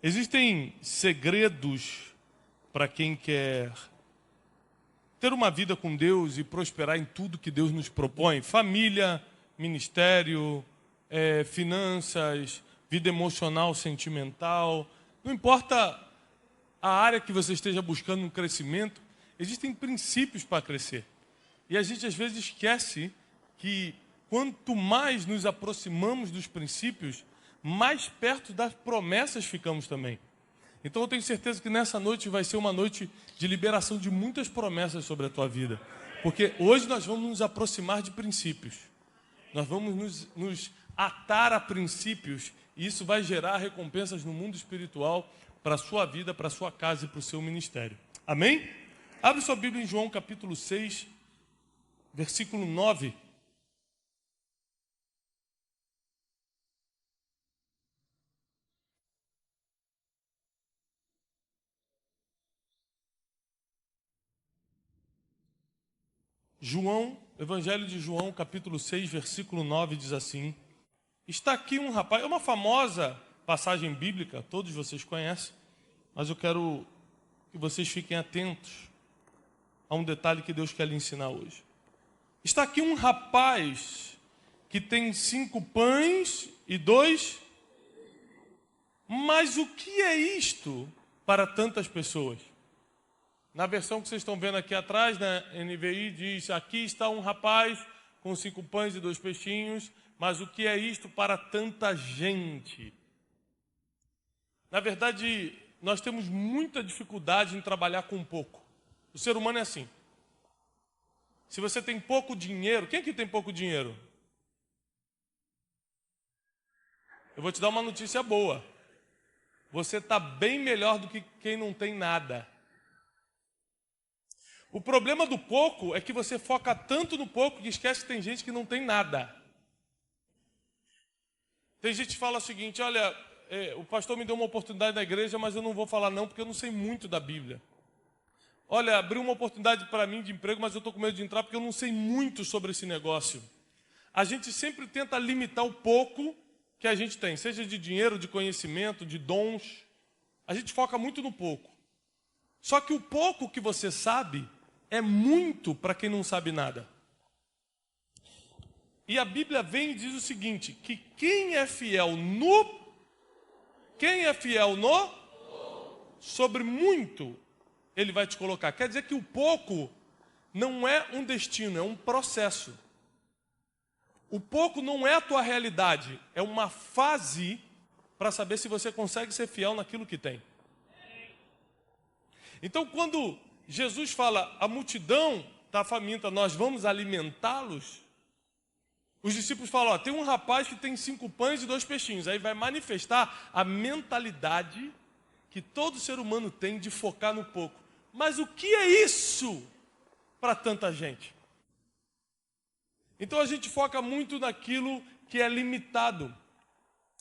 Existem segredos para quem quer ter uma vida com Deus e prosperar em tudo que Deus nos propõe. Família, ministério, finanças, vida emocional, sentimental. Não importa a área que você esteja buscando um crescimento, existem princípios para crescer. E a gente às vezes esquece que quanto mais nos aproximamos dos princípios, mais perto das promessas ficamos também. Então eu tenho certeza que nessa noite vai ser uma noite de liberação de muitas promessas sobre a tua vida. Porque hoje nós vamos nos aproximar de princípios. Nós vamos nos atar a princípios e isso vai gerar recompensas no mundo espiritual para a sua vida, para a sua casa e para o seu ministério. Amém? Abre sua Bíblia em João capítulo 6, versículo 9. Evangelho de João, capítulo 6, versículo 9, diz assim: está aqui um rapaz, é uma famosa passagem bíblica, todos vocês conhecem, mas eu quero que vocês fiquem atentos a um detalhe que Deus quer lhe ensinar hoje. Está aqui um rapaz que tem 5 pães e 2, mas o que é isto para tantas pessoas? Na versão que vocês estão vendo aqui atrás, na NVI, diz: aqui está um rapaz com 5 pães e 2 peixinhos, mas o que é isto para tanta gente? Na verdade, nós temos muita dificuldade em trabalhar com pouco. O ser humano é assim. Se você tem pouco dinheiro, quem aqui tem pouco dinheiro? Eu vou te dar uma notícia boa. Você está bem melhor do que quem não tem nada. O problema do pouco é que você foca tanto no pouco que esquece que tem gente que não tem nada. Tem gente que fala o seguinte: olha, o pastor me deu uma oportunidade na igreja, mas eu não vou falar não, porque eu não sei muito da Bíblia. Olha, abriu uma oportunidade para mim de emprego, mas eu estou com medo de entrar porque eu não sei muito sobre esse negócio. A gente sempre tenta limitar o pouco que a gente tem, seja de dinheiro, de conhecimento, de dons. A gente foca muito no pouco. Só que o pouco que você sabe é muito para quem não sabe nada. E a Bíblia vem e diz o seguinte, que quem é fiel no sobre muito, ele vai te colocar. Quer dizer que o pouco não é um destino, é um processo. O pouco não é a tua realidade, é uma fase para saber se você consegue ser fiel naquilo que tem. Então, quando Jesus fala, a multidão está faminta, nós vamos alimentá-los. Os discípulos falam, tem um rapaz que tem 5 pães e 2 peixinhos. Aí vai manifestar a mentalidade que todo ser humano tem de focar no pouco. Mas o que é isso para tanta gente? Então a gente foca muito naquilo que é limitado.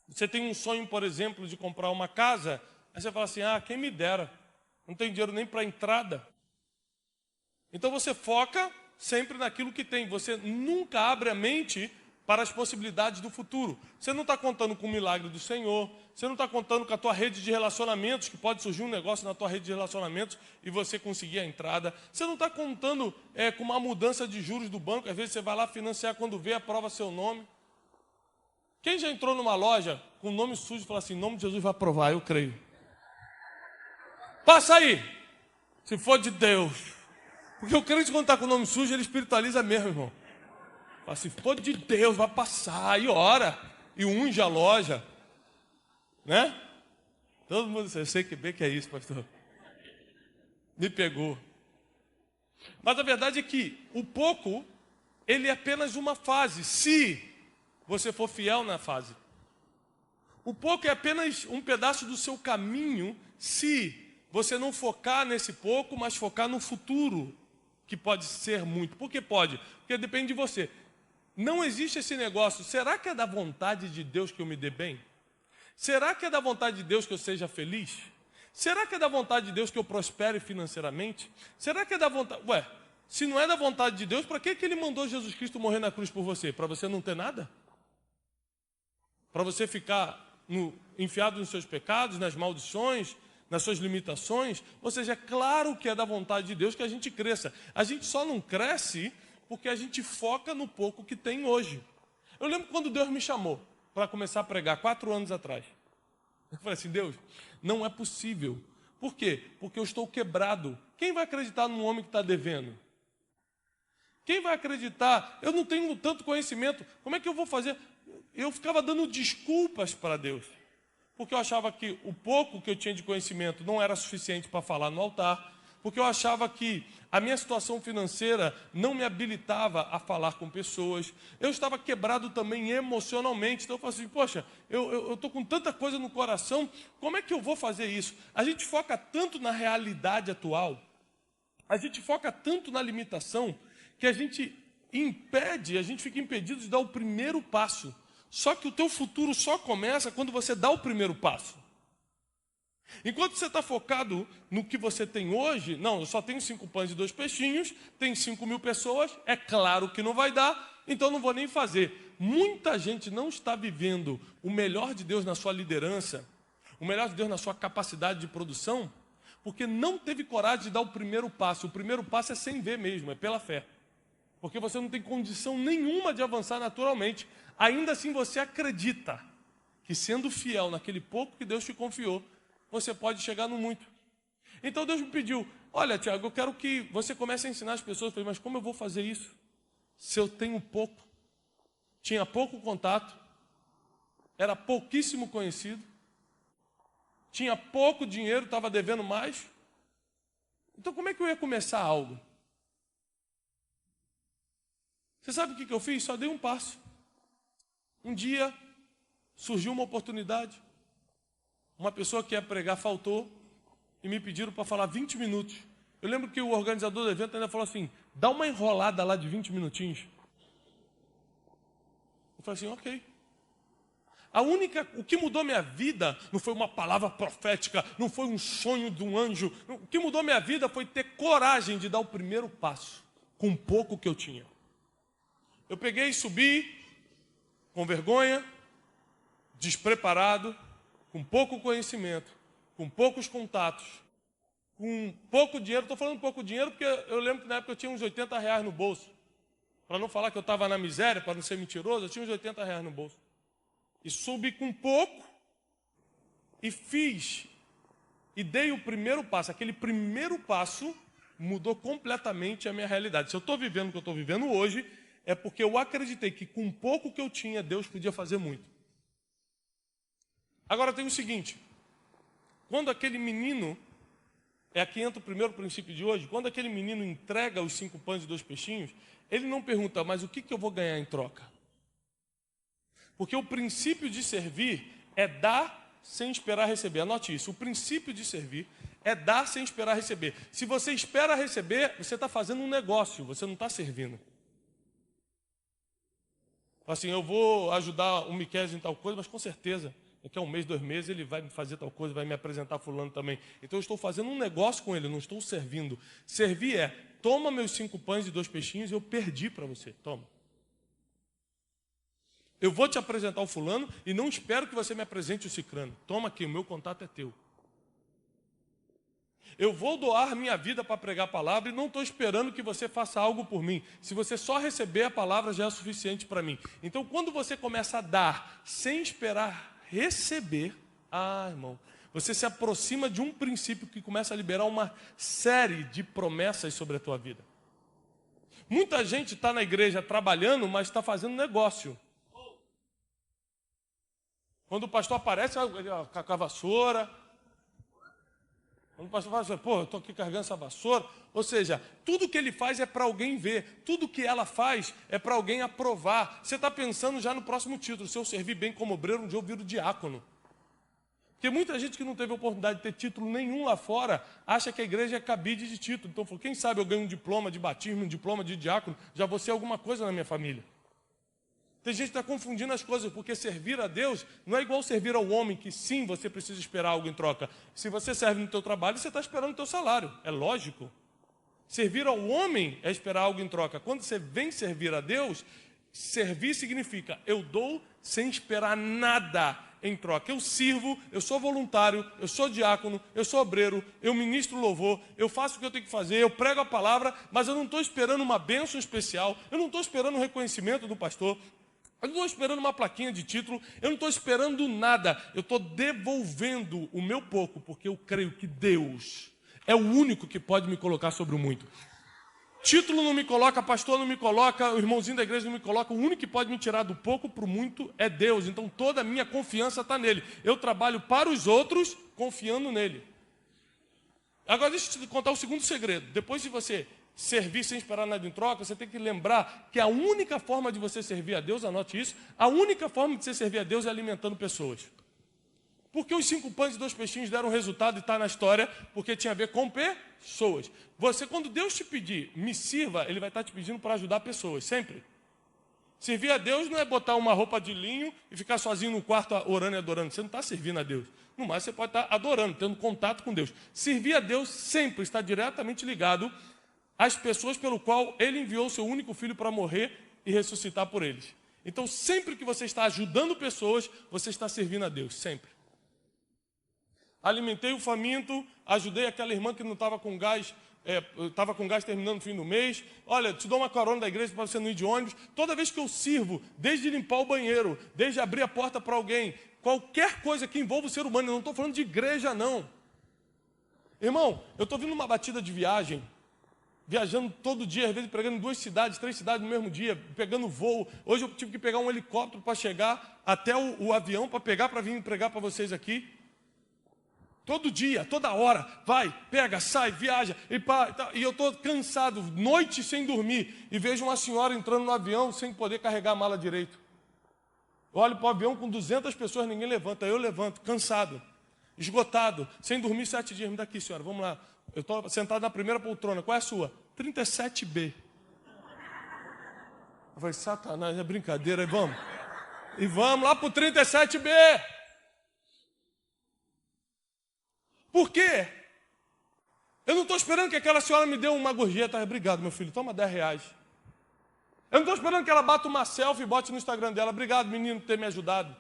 Você tem um sonho, por exemplo, de comprar uma casa, aí você fala assim, quem me dera, não tem dinheiro nem para entrada. Então você foca sempre naquilo que tem. Você nunca abre a mente para as possibilidades do futuro. Você não está contando com o milagre do Senhor. Você não está contando com a tua rede de relacionamentos, que pode surgir um negócio na tua rede de relacionamentos e você conseguir a entrada. Você não está contando com uma mudança de juros do banco. Às vezes você vai lá financiar, quando vê, aprova seu nome. Quem já entrou numa loja com o nome sujo e fala assim, em nome de Jesus vai aprovar, eu creio. Passa aí, se for de Deus. Porque o crente, quando está com o nome sujo, ele espiritualiza mesmo, irmão. Fala, se for de Deus, vai passar. E ora, e unge a loja. Né? Todo mundo, eu sei que bem que é isso, pastor. Me pegou. Mas a verdade é que o pouco, ele é apenas uma fase, se você for fiel na fase. O pouco é apenas um pedaço do seu caminho, se você não focar nesse pouco, mas focar no futuro, que pode ser muito. Por que pode? Porque depende de você. Não existe esse negócio, será que é da vontade de Deus que eu me dê bem? Será que é da vontade de Deus que eu seja feliz? Será que é da vontade de Deus que eu prospere financeiramente? Será que é da vontade... se não é da vontade de Deus, para que Ele mandou Jesus Cristo morrer na cruz por você? Para você não ter nada? Para você ficar enfiado nos seus pecados, nas maldições, nas suas limitações. Ou seja, é claro que é da vontade de Deus que a gente cresça. A gente só não cresce porque a gente foca no pouco que tem hoje. Eu lembro quando Deus me chamou para começar a pregar, 4 anos atrás. Eu falei assim, Deus, não é possível. Por quê? Porque eu estou quebrado. Quem vai acreditar num homem que está devendo? Quem vai acreditar? Eu não tenho tanto conhecimento. Como é que eu vou fazer? Eu ficava dando desculpas para Deus. Porque eu achava que o pouco que eu tinha de conhecimento não era suficiente para falar no altar. Porque eu achava que a minha situação financeira não me habilitava a falar com pessoas. Eu estava quebrado também emocionalmente. Então eu falei assim, poxa, eu estou com tanta coisa no coração, como é que eu vou fazer isso? A gente foca tanto na realidade atual, a gente foca tanto na limitação, que a gente fica impedido de dar o primeiro passo. Só que o teu futuro só começa quando você dá o primeiro passo. Enquanto você está focado no que você tem hoje, não, eu só tenho 5 pães e 2 peixinhos, tem 5.000 pessoas, é claro que não vai dar, então não vou nem fazer. Muita gente não está vivendo o melhor de Deus na sua liderança, o melhor de Deus na sua capacidade de produção, porque não teve coragem de dar o primeiro passo. O primeiro passo é sem ver mesmo, é pela fé. Porque você não tem condição nenhuma de avançar naturalmente. Ainda assim você acredita que sendo fiel naquele pouco que Deus te confiou, você pode chegar no muito. Então Deus me pediu, olha Tiago, eu quero que você comece a ensinar as pessoas. Eu falei, mas como eu vou fazer isso? Se eu tenho pouco, tinha pouco contato, era pouquíssimo conhecido, tinha pouco dinheiro, estava devendo mais. Então como é que eu ia começar algo? Você sabe o que eu fiz? Só dei um passo. Um dia surgiu uma oportunidade. Uma pessoa que ia pregar faltou e me pediram para falar 20 minutos. Eu lembro que o organizador do evento ainda falou assim, dá uma enrolada lá de 20 minutinhos. Eu falei assim, ok. O que mudou minha vida não foi uma palavra profética, não foi um sonho de um anjo. O que mudou minha vida foi ter coragem de dar o primeiro passo, com o pouco que eu tinha. Eu peguei e subi, com vergonha, despreparado, com pouco conhecimento, com poucos contatos, com pouco dinheiro. Estou falando pouco dinheiro porque eu lembro que na época eu tinha uns R$80 no bolso. Para não falar que eu estava na miséria, para não ser mentiroso, eu tinha uns R$80 no bolso. E subi com pouco e fiz, e dei o primeiro passo. Aquele primeiro passo mudou completamente a minha realidade. Se eu estou vivendo o que eu estou vivendo hoje, é porque eu acreditei que com pouco que eu tinha, Deus podia fazer muito. Agora tem o seguinte, quando aquele menino, aqui entra o primeiro princípio de hoje, quando aquele menino entrega os 5 pães e 2 peixinhos, ele não pergunta, mas o que eu vou ganhar em troca? Porque o princípio de servir é dar sem esperar receber. Anote isso, o princípio de servir é dar sem esperar receber. Se você espera receber, você está fazendo um negócio, você não está servindo. Assim, eu vou ajudar o Miquel em tal coisa, mas com certeza, daqui a 1 mês, 2 meses, ele vai me fazer tal coisa, vai me apresentar fulano também. Então eu estou fazendo um negócio com ele, não estou servindo. Servir é, toma meus 5 pães e 2 peixinhos e eu perdi para você, toma. Eu vou te apresentar o fulano e não espero que você me apresente o cicrano. Toma aqui, o meu contato é teu. Eu vou doar minha vida para pregar a palavra e não estou esperando que você faça algo por mim. Se você só receber a palavra, já é suficiente para mim. Então, quando você começa a dar sem esperar receber, irmão, você se aproxima de um princípio que começa a liberar uma série de promessas sobre a tua vida. Muita gente está na igreja trabalhando, mas está fazendo negócio. Quando o pastor aparece, ele com a vassoura. Quando o pastor fala assim, pô, eu estou aqui carregando essa vassoura. Ou seja, tudo que ele faz é para alguém ver. Tudo que ela faz é para alguém aprovar. Você está pensando já no próximo título. Se eu servir bem como obreiro, um dia eu viro diácono. Porque muita gente que não teve oportunidade de ter título nenhum lá fora, acha que a igreja é cabide de título. Então, quem sabe eu ganho um diploma de batismo, um diploma de diácono, já vou ser alguma coisa na minha família. Tem gente que está confundindo as coisas, porque servir a Deus não é igual servir ao homem, que sim, você precisa esperar algo em troca. Se você serve no teu trabalho, você está esperando o teu salário, é lógico. Servir ao homem é esperar algo em troca. Quando você vem servir a Deus, servir significa, eu dou sem esperar nada em troca. Eu sirvo, eu sou voluntário, eu sou diácono, eu sou obreiro, eu ministro louvor, eu faço o que eu tenho que fazer, eu prego a palavra, mas eu não estou esperando uma bênção especial, eu não estou esperando o reconhecimento do pastor, eu não estou esperando uma plaquinha de título, eu não estou esperando nada, eu estou devolvendo o meu pouco, porque eu creio que Deus é o único que pode me colocar sobre o muito. Título não me coloca, pastor não me coloca, o irmãozinho da igreja não me coloca. O único que pode me tirar do pouco para o muito é Deus. Então toda a minha confiança está nele. Eu trabalho para os outros confiando nele. Agora deixa eu te contar o segundo segredo. Depois de você servir sem esperar nada em troca, você tem que lembrar que a única forma de você servir a Deus, anote isso, a única forma de você servir a Deus é alimentando pessoas. Porque os 5 pães e 2 peixinhos deram resultado e está na história, porque tinha a ver com pessoas. Você, quando Deus te pedir, me sirva, Ele vai estar te pedindo para ajudar pessoas, sempre. Servir a Deus não é botar uma roupa de linho e ficar sozinho no quarto orando e adorando. Você não está servindo a Deus. No mais, você pode estar adorando, tendo contato com Deus. Servir a Deus sempre está diretamente ligado às pessoas pelo qual Ele enviou o seu único filho para morrer e ressuscitar por eles. Então, sempre que você está ajudando pessoas, você está servindo a Deus, sempre. Alimentei o faminto, ajudei aquela irmã que não estava com gás, estava com gás terminando no fim do mês. Olha, te dou uma carona da igreja para você não ir de ônibus. Toda vez que eu sirvo, desde limpar o banheiro, desde abrir a porta para alguém, qualquer coisa que envolva o ser humano, eu não estou falando de igreja, não. Irmão, eu estou vindo numa batida de viagem, viajando todo dia, às vezes pregando em 2 cidades, 3 cidades no mesmo dia, pegando voo. Hoje eu tive que pegar um helicóptero para chegar até o avião, para vir pregar para vocês aqui. Todo dia, toda hora, vai, pega, sai, viaja, e eu estou cansado, noite sem dormir, e vejo uma senhora entrando no avião sem poder carregar a mala direito. Eu olho para o avião com 200 pessoas, ninguém levanta, eu levanto, cansado, esgotado, sem dormir 7 dias. Me dá aqui, senhora, vamos lá. Eu estou sentado na primeira poltrona, qual é a sua? 37B. Eu falei, Satanás, é brincadeira, e vamos lá para o 37B. Por quê? Eu não estou esperando que aquela senhora me dê uma gorjeta. Obrigado, meu filho, toma R$10. Eu não estou esperando que ela bata uma selfie e bote no Instagram dela. Obrigado, menino, por ter me ajudado.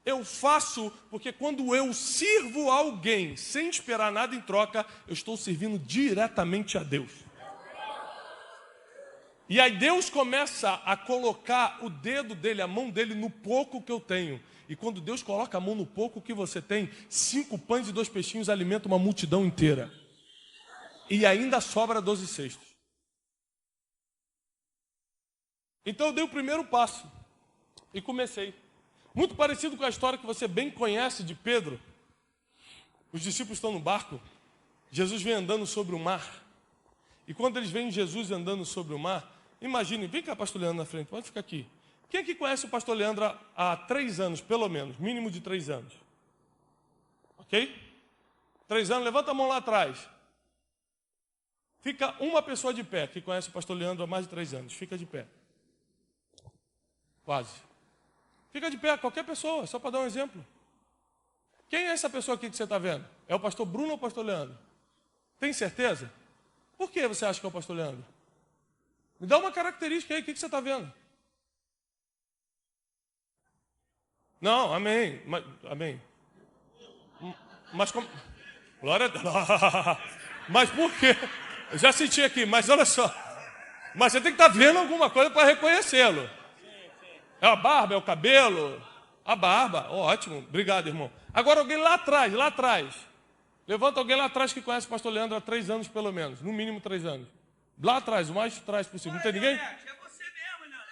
Eu faço porque quando eu sirvo alguém sem esperar nada em troca, eu estou servindo diretamente a Deus. E aí Deus começa a colocar o dedo dele, a mão dele no pouco que eu tenho. E quando Deus coloca a mão no pouco que você tem, 5 pães e 2 peixinhos alimentam uma multidão inteira. E ainda sobra 12 cestos. Então eu dei o primeiro passo e comecei. Muito parecido com a história que você bem conhece de Pedro. Os discípulos estão no barco, Jesus vem andando sobre o mar. E quando eles veem Jesus andando sobre o mar, imagine, vem cá, pastor Leandro, na frente, pode ficar aqui. Quem aqui conhece o pastor Leandro há 3 anos, pelo menos, mínimo de 3 anos? Ok? 3 anos, levanta a mão lá atrás. Fica uma pessoa de pé, que conhece o pastor Leandro há mais de 3 anos. Fica de pé. Quase. Fica de pé, qualquer pessoa, só para dar um exemplo. Quem é essa pessoa aqui que você está vendo? É o pastor Bruno ou o pastor Leandro? Tem certeza? Por que você acha que é o pastor Leandro? Me dá uma característica aí, o que você está vendo? Não, amém. Amém. Mas como... Glória a Deus. Mas por quê? Eu já senti aqui, mas olha só. Mas você tem que estar vendo alguma coisa para reconhecê-lo. É a barba, é o cabelo? A barba, ótimo. Obrigado, irmão. Agora alguém lá atrás. Levanta alguém lá atrás que conhece o pastor Leandro há 3 anos, pelo menos. No mínimo 3 anos. Lá atrás, o mais atrás possível. Não tem ninguém? É você mesmo, né?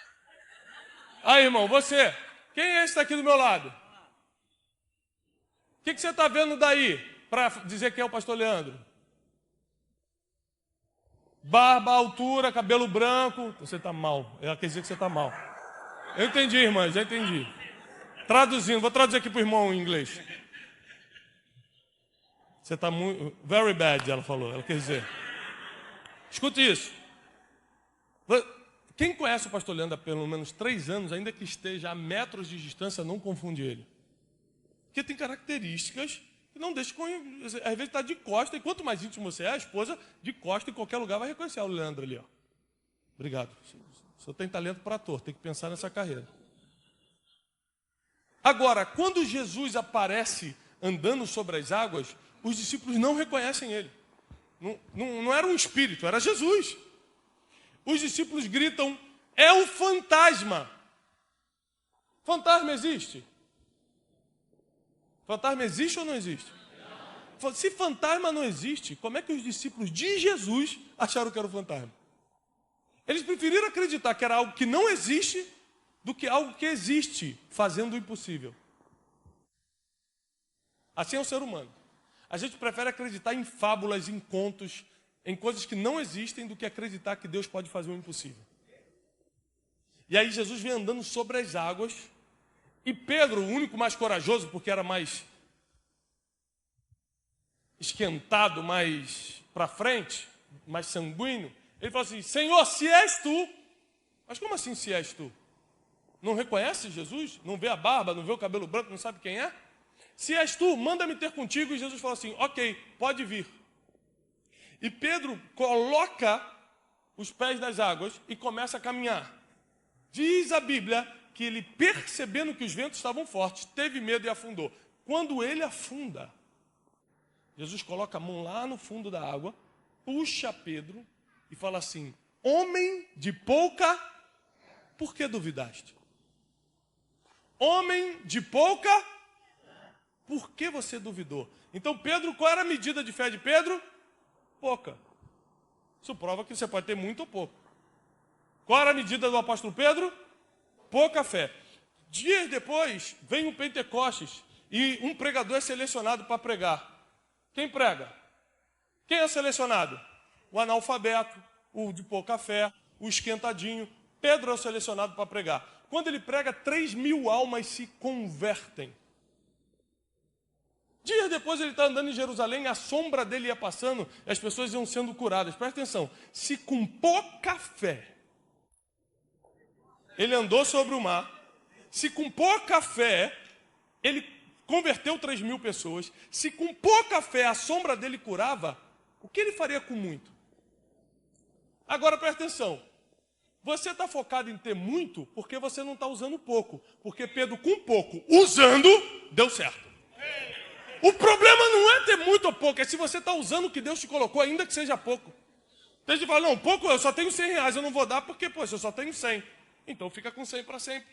Aí, irmão, você. Quem é esse que está aqui do meu lado? O que você está vendo daí para dizer que é o pastor Leandro? Barba, altura, cabelo branco. Você está mal. Ela quer dizer que você está mal. Eu entendi, irmã, já entendi. Traduzindo, vou traduzir aqui para o irmão em inglês. Você está muito... Very bad, ela falou. Ela quer dizer. Escute isso. Quem conhece o pastor Leandro há pelo menos 3 anos, ainda que esteja a metros de distância, não confunde ele. Porque tem características que não deixam... Às vezes está de costa, e quanto mais íntimo você é, a esposa de costa em qualquer lugar vai reconhecer o Leandro ali. Ó. Obrigado. O senhor tem talento para ator, tem que pensar nessa carreira. Agora, quando Jesus aparece andando sobre as águas, os discípulos não reconhecem ele. Não era um espírito, era Jesus. Os discípulos gritam, é o fantasma. Fantasma existe? Fantasma existe ou não existe? Se fantasma não existe, como é que os discípulos de Jesus acharam que era o fantasma? Eles preferiram acreditar que era algo que não existe do que algo que existe, fazendo o impossível. Assim é o ser humano. A gente prefere acreditar em fábulas, em contos, em coisas que não existem, do que acreditar que Deus pode fazer o impossível. E aí Jesus vem andando sobre as águas, e Pedro, o único mais corajoso, porque era mais esquentado, mais para frente, mais sanguíneo, ele fala assim, Senhor, se és tu. Mas como assim se és tu? Não reconhece Jesus? Não vê a barba, não vê o cabelo branco, não sabe quem é? Se és tu, manda-me ter contigo. E Jesus fala assim, ok, pode vir. E Pedro coloca os pés nas águas e começa a caminhar. Diz a Bíblia que ele, percebendo que os ventos estavam fortes, teve medo e afundou. Quando ele afunda, Jesus coloca a mão lá no fundo da água, puxa Pedro e fala assim, homem de pouca, por que duvidaste? Homem de pouca, por que você duvidou? Então Pedro, qual era a medida de fé de Pedro? Pouca. Isso prova que você pode ter muito ou pouco. Qual era a medida do apóstolo Pedro? Pouca fé. Dias depois, vem o Pentecostes e um pregador é selecionado para pregar. Quem prega? Quem é selecionado? O analfabeto, o de pouca fé, o esquentadinho. Pedro é o selecionado para pregar. Quando ele prega, 3.000 almas se convertem. Dias depois ele está andando em Jerusalém, a sombra dele ia passando, e as pessoas iam sendo curadas. Presta atenção, se com pouca fé ele andou sobre o mar, se com pouca fé ele converteu 3.000 pessoas, se com pouca fé a sombra dele curava, o que ele faria com muito? Agora presta atenção, você está focado em ter muito porque você não está usando pouco, porque Pedro com pouco, usando, deu certo. O problema não é ter muito ou pouco, é se você está usando o que Deus te colocou, ainda que seja pouco. Tem gente que fala, não, pouco, eu só tenho 100 reais, eu não vou dar porque, poxa, eu só tenho 100. Então fica com 100 para sempre.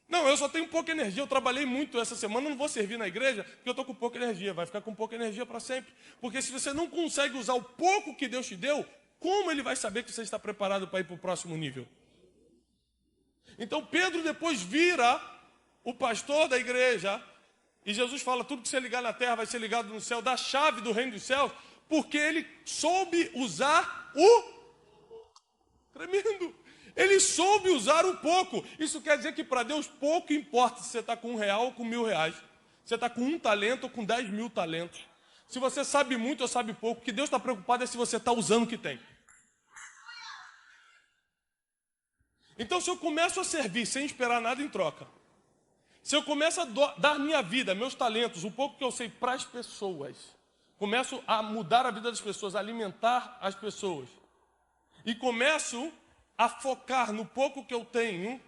Não, eu só tenho pouca energia, eu trabalhei muito essa semana, não vou servir na igreja porque eu estou com pouca energia. Vai ficar com pouca energia para sempre. Porque se você não consegue usar o pouco que Deus te deu, como ele vai saber que você está preparado para ir para o próximo nível? Então Pedro depois vira o pastor da igreja, e Jesus fala, tudo que você ligar na terra vai ser ligado no céu, dá a chave do reino dos céus, porque ele soube usar o tremendo. Ele soube usar o pouco. Isso quer dizer que para Deus pouco importa se você está com R$1 ou com R$1.000. Você está com 1 talento ou com 10.000 talentos. Se você sabe muito ou sabe pouco, o que Deus está preocupado é se você está usando o que tem. Então se eu começo a servir sem esperar nada em troca, se eu começo a dar minha vida, meus talentos, o pouco que eu sei para as pessoas, começo a mudar a vida das pessoas, a alimentar as pessoas, e começo a focar no pouco que eu tenho,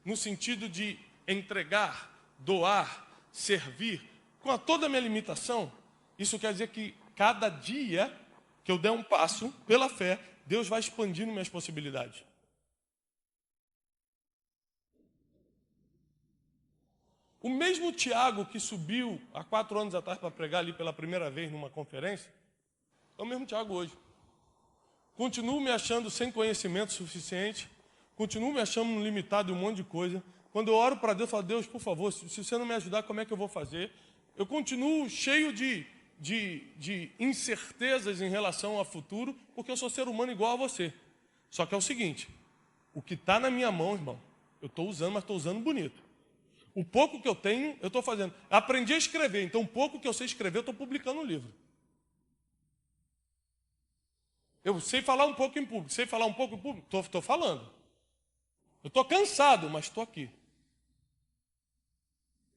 no sentido de entregar, doar, servir, com toda a minha limitação, isso quer dizer que cada dia que eu der um passo, pela fé, Deus vai expandindo minhas possibilidades. O mesmo Tiago que subiu há 4 anos atrás para pregar ali pela primeira vez numa conferência, é o mesmo Tiago hoje. Continuo me achando sem conhecimento suficiente, continuo me achando limitado em um monte de coisa. Quando eu oro para Deus, eu falo, Deus, por favor, se você não me ajudar, como é que eu vou fazer? Eu continuo cheio de incertezas em relação ao futuro, porque eu sou ser humano igual a você. Só que é o seguinte, o que está na minha mão, irmão, eu estou usando, mas estou usando bonito. O pouco que eu tenho, eu estou fazendo. Aprendi a escrever, então o pouco que eu sei escrever, eu estou publicando um livro. Eu sei falar um pouco em público, sei falar um pouco em público, estou falando. Eu estou cansado, mas estou aqui.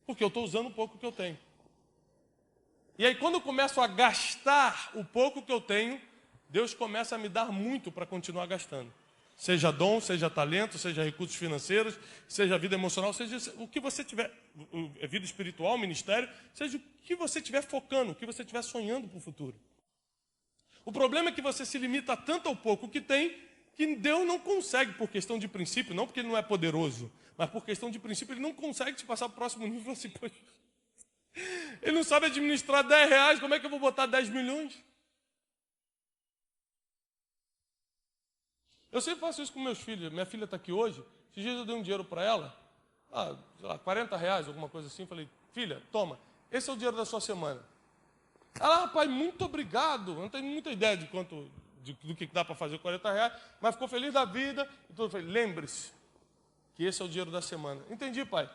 Porque eu estou usando o pouco que eu tenho. E aí quando eu começo a gastar o pouco que eu tenho, Deus começa a me dar muito para continuar gastando. Seja dom, seja talento, seja recursos financeiros, seja vida emocional, seja o que você tiver, vida espiritual, ministério, seja o que você estiver focando, o que você estiver sonhando para o futuro. O problema é que você se limita tanto ao pouco que tem, que Deus não consegue, por questão de princípio, não porque Ele não é poderoso, mas por questão de princípio, Ele não consegue te passar para o próximo nível assim, poxa. Ele não sabe administrar R$10, como é que eu vou botar 10 milhões? Eu sempre faço isso com meus filhos. Minha filha está aqui hoje. Esses dias eu dei um dinheiro para ela, sei lá, R$40, alguma coisa assim. Falei, filha, toma, esse é o dinheiro da sua semana. Ela, pai, muito obrigado. Eu não tenho muita ideia de quanto, do que dá para fazer com R$40, mas ficou feliz da vida. Então eu falei, lembre-se que esse é o dinheiro da semana. Entendi, pai.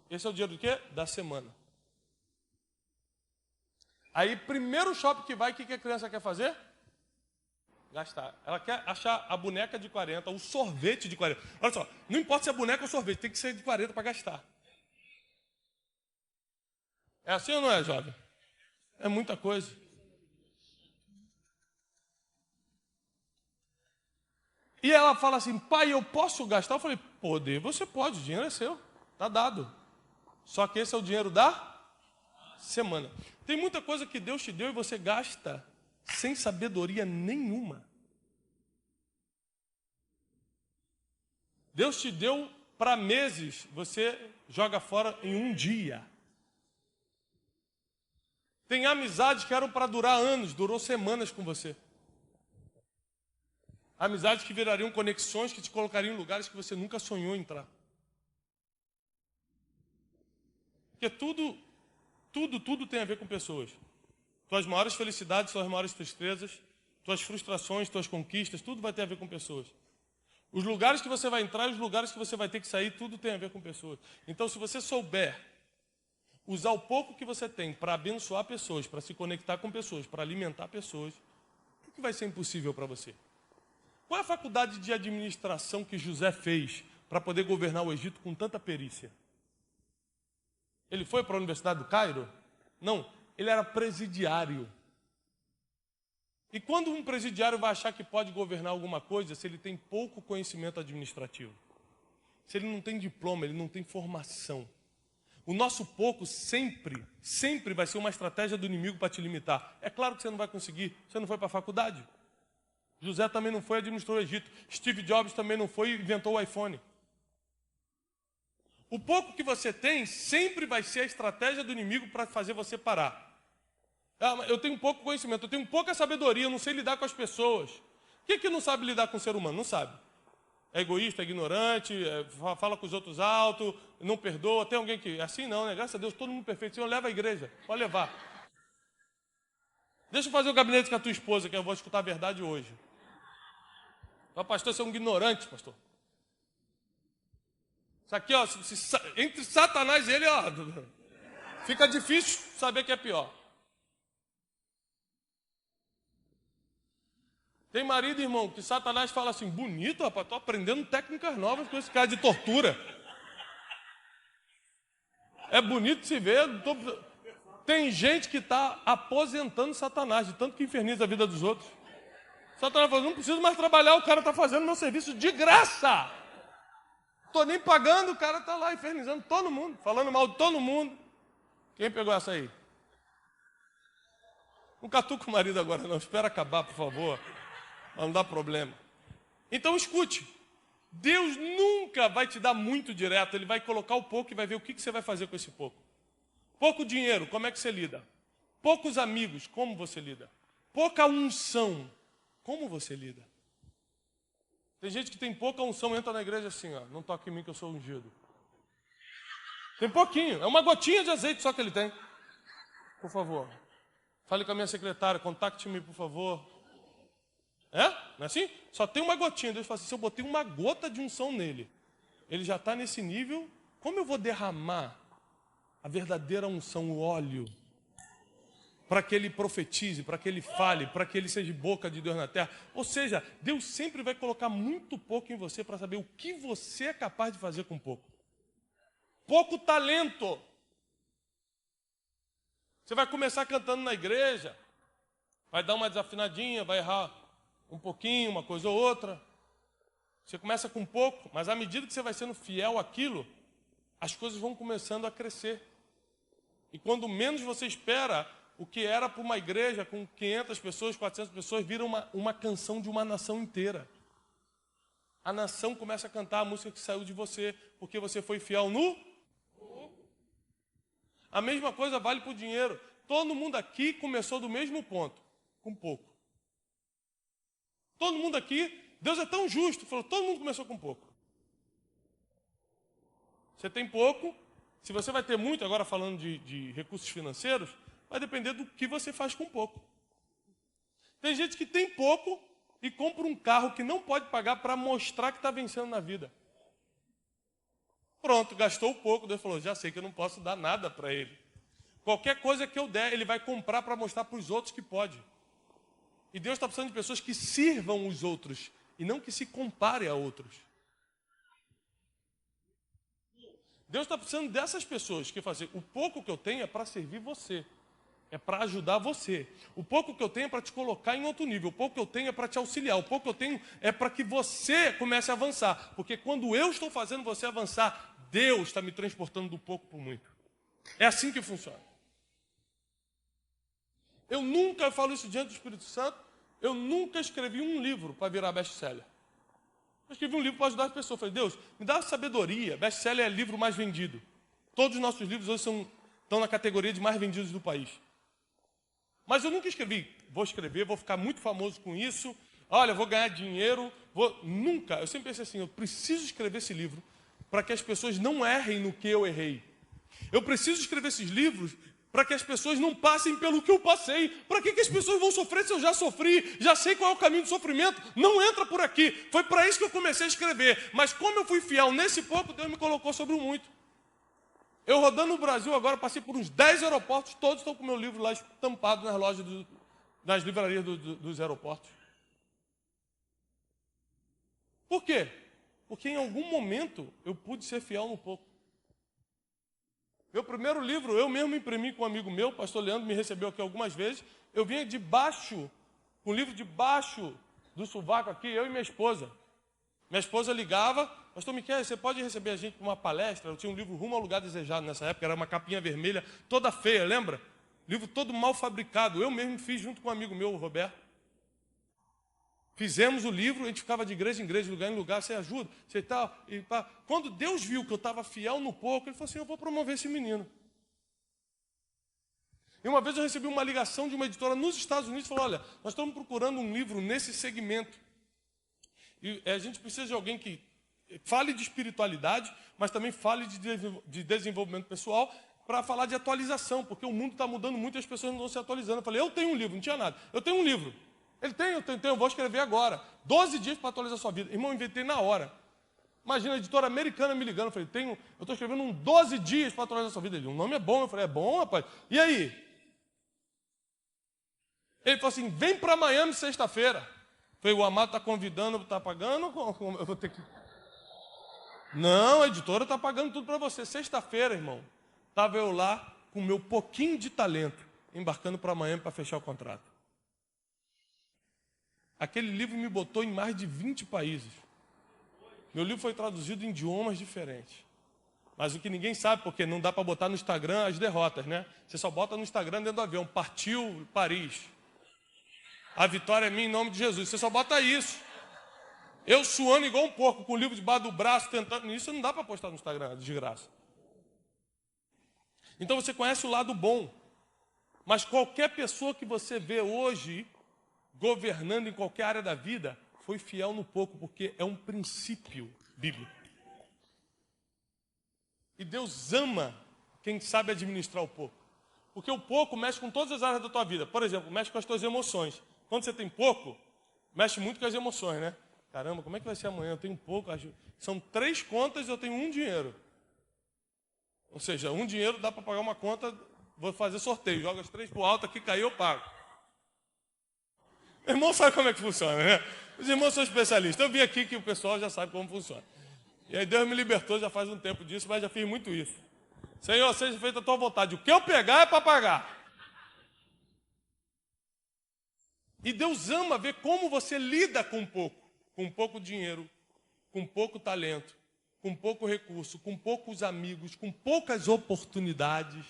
Esse é o dinheiro do quê? Da semana. Aí, primeiro shopping que vai, o que a criança quer fazer? Gastar. Ela quer achar a boneca de 40, o sorvete de 40. Olha só, não importa se é boneca ou sorvete, tem que ser de 40 para gastar. É assim ou não é, jovem? É muita coisa. E ela fala assim, pai, eu posso gastar? Eu falei, poder, você pode, o dinheiro é seu, está dado. Só que esse é o dinheiro da semana. Tem muita coisa que Deus te deu e você gasta sem sabedoria nenhuma. Deus te deu para meses, você joga fora em um dia. Tem amizades que eram para durar anos, durou semanas com você. Amizades que virariam conexões que te colocariam em lugares que você nunca sonhou entrar. Porque tudo tem a ver com pessoas. Tuas maiores felicidades, tuas maiores tristezas, tuas frustrações, tuas conquistas, tudo vai ter a ver com pessoas. Os lugares que você vai entrar e os lugares que você vai ter que sair, tudo tem a ver com pessoas. Então, se você souber usar o pouco que você tem para abençoar pessoas, para se conectar com pessoas, para alimentar pessoas, o que vai ser impossível para você? Qual é a faculdade de administração que José fez para poder governar o Egito com tanta perícia? Ele foi para a Universidade do Cairo? Não, ele era presidiário. E quando um presidiário vai achar que pode governar alguma coisa, se ele tem pouco conhecimento administrativo? Se ele não tem diploma, ele não tem formação. O nosso pouco sempre vai ser uma estratégia do inimigo para te limitar. É claro que você não vai conseguir, você não foi para a faculdade. José também não foi, administrou o Egito. Steve Jobs também não foi e inventou o iPhone. O pouco que você tem sempre vai ser a estratégia do inimigo para fazer você parar. Eu tenho pouco conhecimento, eu tenho pouca sabedoria, eu não sei lidar com as pessoas. Quem que não sabe lidar com o ser humano? Não sabe. É egoísta, é ignorante, fala com os outros alto, não perdoa. Tem alguém que... Assim não, né? Graças a Deus, todo mundo perfeito. Senhor, leva a igreja, pode levar. Deixa eu fazer o gabinete com a tua esposa, que eu vou escutar a verdade hoje. Pastor, você é um ignorante, pastor. Isso aqui, ó, entre Satanás e ele, ó, fica difícil saber que é pior. Tem marido, irmão, que Satanás fala assim, bonito, rapaz, tô aprendendo técnicas novas com esse cara de tortura. É bonito de se ver. Tem gente que está aposentando Satanás, de tanto que inferniza a vida dos outros. Satanás fala, não preciso mais trabalhar, o cara está fazendo meu serviço de graça. Estou nem pagando, o cara está lá infernizando todo mundo, falando mal de todo mundo. Quem pegou essa aí? Não catuca o marido agora não, espera acabar, por favor. Não dá problema. Então escute, Deus nunca vai te dar muito direto, Ele vai colocar o pouco e vai ver o que você vai fazer com esse pouco. Pouco dinheiro, como é que você lida? Poucos amigos, como você lida? Pouca unção, como você lida? Tem gente que tem pouca unção, entra na igreja assim, ó, não toque em mim que eu sou ungido. Tem pouquinho, é uma gotinha de azeite só que ele tem. Por favor, fale com a minha secretária, contacte-me, por favor. É? Não é assim? Só tem uma gotinha. Deus fala assim, se eu botei uma gota de unção nele, ele já está nesse nível, como eu vou derramar a verdadeira unção, o óleo, para que ele profetize, para que ele fale, para que ele seja boca de Deus na terra? Ou seja, Deus sempre vai colocar muito pouco em você para saber o que você é capaz de fazer com pouco. Pouco talento. Você vai começar cantando na igreja, vai dar uma desafinadinha, vai errar um pouquinho, uma coisa ou outra. Você começa com pouco, mas à medida que você vai sendo fiel àquilo, as coisas vão começando a crescer. E quando menos você espera, o que era para uma igreja com 500 pessoas, 400 pessoas, vira uma canção de uma nação inteira. A nação começa a cantar a música que saiu de você, porque você foi fiel no pouco. A mesma coisa vale para o dinheiro. Todo mundo aqui começou do mesmo ponto, com pouco. Todo mundo aqui, Deus é tão justo, falou, todo mundo começou com pouco. Você tem pouco, se você vai ter muito, agora falando de recursos financeiros, vai depender do que você faz com pouco. Tem gente que tem pouco e compra um carro que não pode pagar para mostrar que está vencendo na vida. Pronto, gastou pouco, Deus falou, já sei que eu não posso dar nada para ele. Qualquer coisa que eu der, ele vai comprar para mostrar para os outros que pode. E Deus está precisando de pessoas que sirvam os outros e não que se comparem a outros. Deus está precisando dessas pessoas que fazem, o pouco que eu tenho é para servir você. É para ajudar você. O pouco que eu tenho é para te colocar em outro nível. O pouco que eu tenho é para te auxiliar. O pouco que eu tenho é para que você comece a avançar. Porque quando eu estou fazendo você avançar, Deus está me transportando do pouco para o muito. É assim que funciona. Eu falo isso diante do Espírito Santo, eu nunca escrevi um livro para virar best-seller. Eu escrevi um livro para ajudar as pessoas. Eu falei, Deus, me dá sabedoria. Best-seller é o livro mais vendido. Todos os nossos livros hoje estão na categoria de mais vendidos do país. Mas eu nunca escrevi, vou escrever, vou ficar muito famoso com isso, olha, vou ganhar dinheiro, nunca. Eu sempre pensei assim, eu preciso escrever esse livro para que as pessoas não errem no que eu errei. Eu preciso escrever esses livros para que as pessoas não passem pelo que eu passei. Para que as pessoas vão sofrer se eu já sofri? Já sei qual é o caminho do sofrimento. Não entra por aqui. Foi para isso que eu comecei a escrever. Mas como eu fui fiel nesse pouco, Deus me colocou sobre o muito. Eu rodando no Brasil agora, passei por uns 10 aeroportos, todos estão com o meu livro lá estampado nas lojas, nas livrarias dos aeroportos. Por quê? Porque em algum momento eu pude ser fiel no pouco. Meu primeiro livro, eu mesmo imprimi com um amigo meu, o pastor Leandro me recebeu aqui algumas vezes. Eu vinha debaixo, com o livro debaixo do sovaco aqui, eu e minha esposa. Minha esposa ligava, pastor Miquel, você pode receber a gente para uma palestra? Eu tinha um livro Rumo ao Lugar Desejado nessa época, era uma capinha vermelha, toda feia, lembra? Livro todo mal fabricado, eu mesmo fiz junto com um amigo meu, o Roberto. Fizemos o livro, a gente ficava de igreja em igreja, lugar em lugar, você ajuda, você tal, e pá. Quando Deus viu que eu estava fiel no pouco, ele falou assim, eu vou promover esse menino. E uma vez eu recebi uma ligação de uma editora nos Estados Unidos, falou, olha, nós estamos procurando um livro nesse segmento. E a gente precisa de alguém que fale de espiritualidade, mas também fale de desenvolvimento pessoal, para falar de atualização, porque o mundo está mudando muito e as pessoas não estão se atualizando. Eu falei, eu tenho um livro, não tinha nada. Eu tenho um livro. Ele tem, eu vou escrever agora. 12 dias para atualizar a sua vida. Irmão, eu inventei na hora. Imagina, a editora americana me ligando. Eu falei, eu estou escrevendo 12 dias para atualizar a sua vida. Ele, o nome é bom. Eu falei, é bom, rapaz. E aí? Ele falou assim, vem para Miami sexta-feira. Eu falei, o Amado está convidando, está pagando? Eu vou ter que... Não, a editora está pagando tudo para você. Sexta-feira, irmão, estava eu lá com o meu pouquinho de talento, embarcando para Miami para fechar o contrato. Aquele livro me botou em mais de 20 países. Meu livro foi traduzido em idiomas diferentes. Mas o que ninguém sabe, porque não dá para botar no Instagram as derrotas, né? Você só bota no Instagram dentro do avião. Partiu Paris. A vitória é minha em nome de Jesus. Você só bota isso. Eu suando igual um porco, com o livro debaixo do braço, tentando... Isso não dá para postar no Instagram, de graça. Então você conhece o lado bom. Mas qualquer pessoa que você vê hoje... governando em qualquer área da vida, foi fiel no pouco, porque é um princípio bíblico. E Deus ama quem sabe administrar o pouco. Porque o pouco mexe com todas as áreas da tua vida. Por exemplo, mexe com as tuas emoções. Quando você tem pouco, mexe muito com as emoções, né? Caramba, como é que vai ser amanhã? Eu tenho pouco. São 3 contas e eu tenho 1 dinheiro. Ou seja, 1 dinheiro dá para pagar uma conta, vou fazer sorteio. Joga as 3 para o alto, aqui caiu, eu pago. O irmão sabe como é que funciona, né? Os irmãos são especialistas. Eu vim aqui que o pessoal já sabe como funciona. E aí Deus me libertou já faz um tempo disso, mas já fiz muito isso. Senhor, seja feita a tua vontade. O que eu pegar é para pagar. E Deus ama ver como você lida com pouco dinheiro, com pouco talento, com pouco recurso, com poucos amigos, com poucas oportunidades.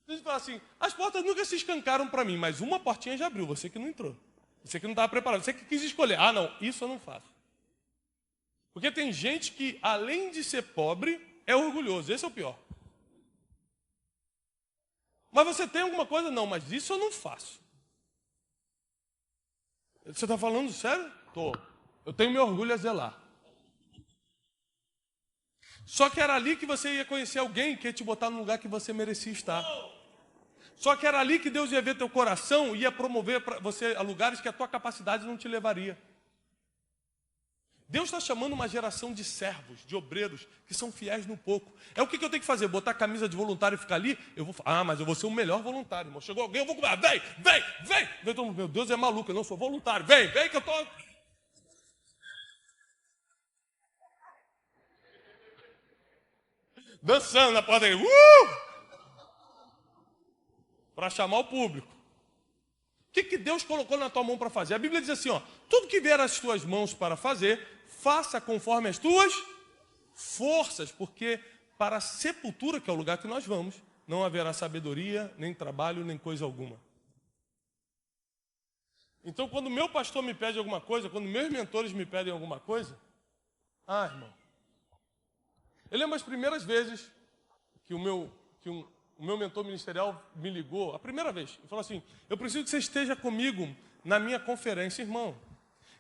Você fala assim, as portas nunca se escancaram para mim, mas uma portinha já abriu, você que não entrou. Você que não estava preparado, você que quis escolher. Ah, não, isso eu não faço. Porque tem gente que, além de ser pobre, é orgulhoso. Esse é o pior. Mas você tem alguma coisa? Não, mas isso eu não faço. Você está falando sério? Estou. Eu tenho meu orgulho a zelar. Só que era ali que você ia conhecer alguém que ia te botar no lugar que você merecia estar. Só que era ali que Deus ia ver teu coração e ia promover para você a lugares que a tua capacidade não te levaria. Deus está chamando uma geração de servos, de obreiros, que são fiéis no pouco. É o que eu tenho que fazer? Botar a camisa de voluntário e ficar ali? Mas eu vou ser o melhor voluntário, irmão. Chegou alguém, eu vou comer. Vem. Todo mundo, meu Deus, é maluco, eu não sou voluntário. Vem que eu estou... dançando na porta aí. Para chamar o público. O que Deus colocou na tua mão para fazer? A Bíblia diz assim, ó, tudo que vier às tuas mãos para fazer, faça conforme as tuas forças, porque para a sepultura, que é o lugar que nós vamos, não haverá sabedoria, nem trabalho, nem coisa alguma. Então, quando o meu pastor me pede alguma coisa, quando meus mentores me pedem alguma coisa, irmão, eu lembro as primeiras vezes que o meu mentor ministerial me ligou, a primeira vez, e falou assim, eu preciso que você esteja comigo na minha conferência. Irmão,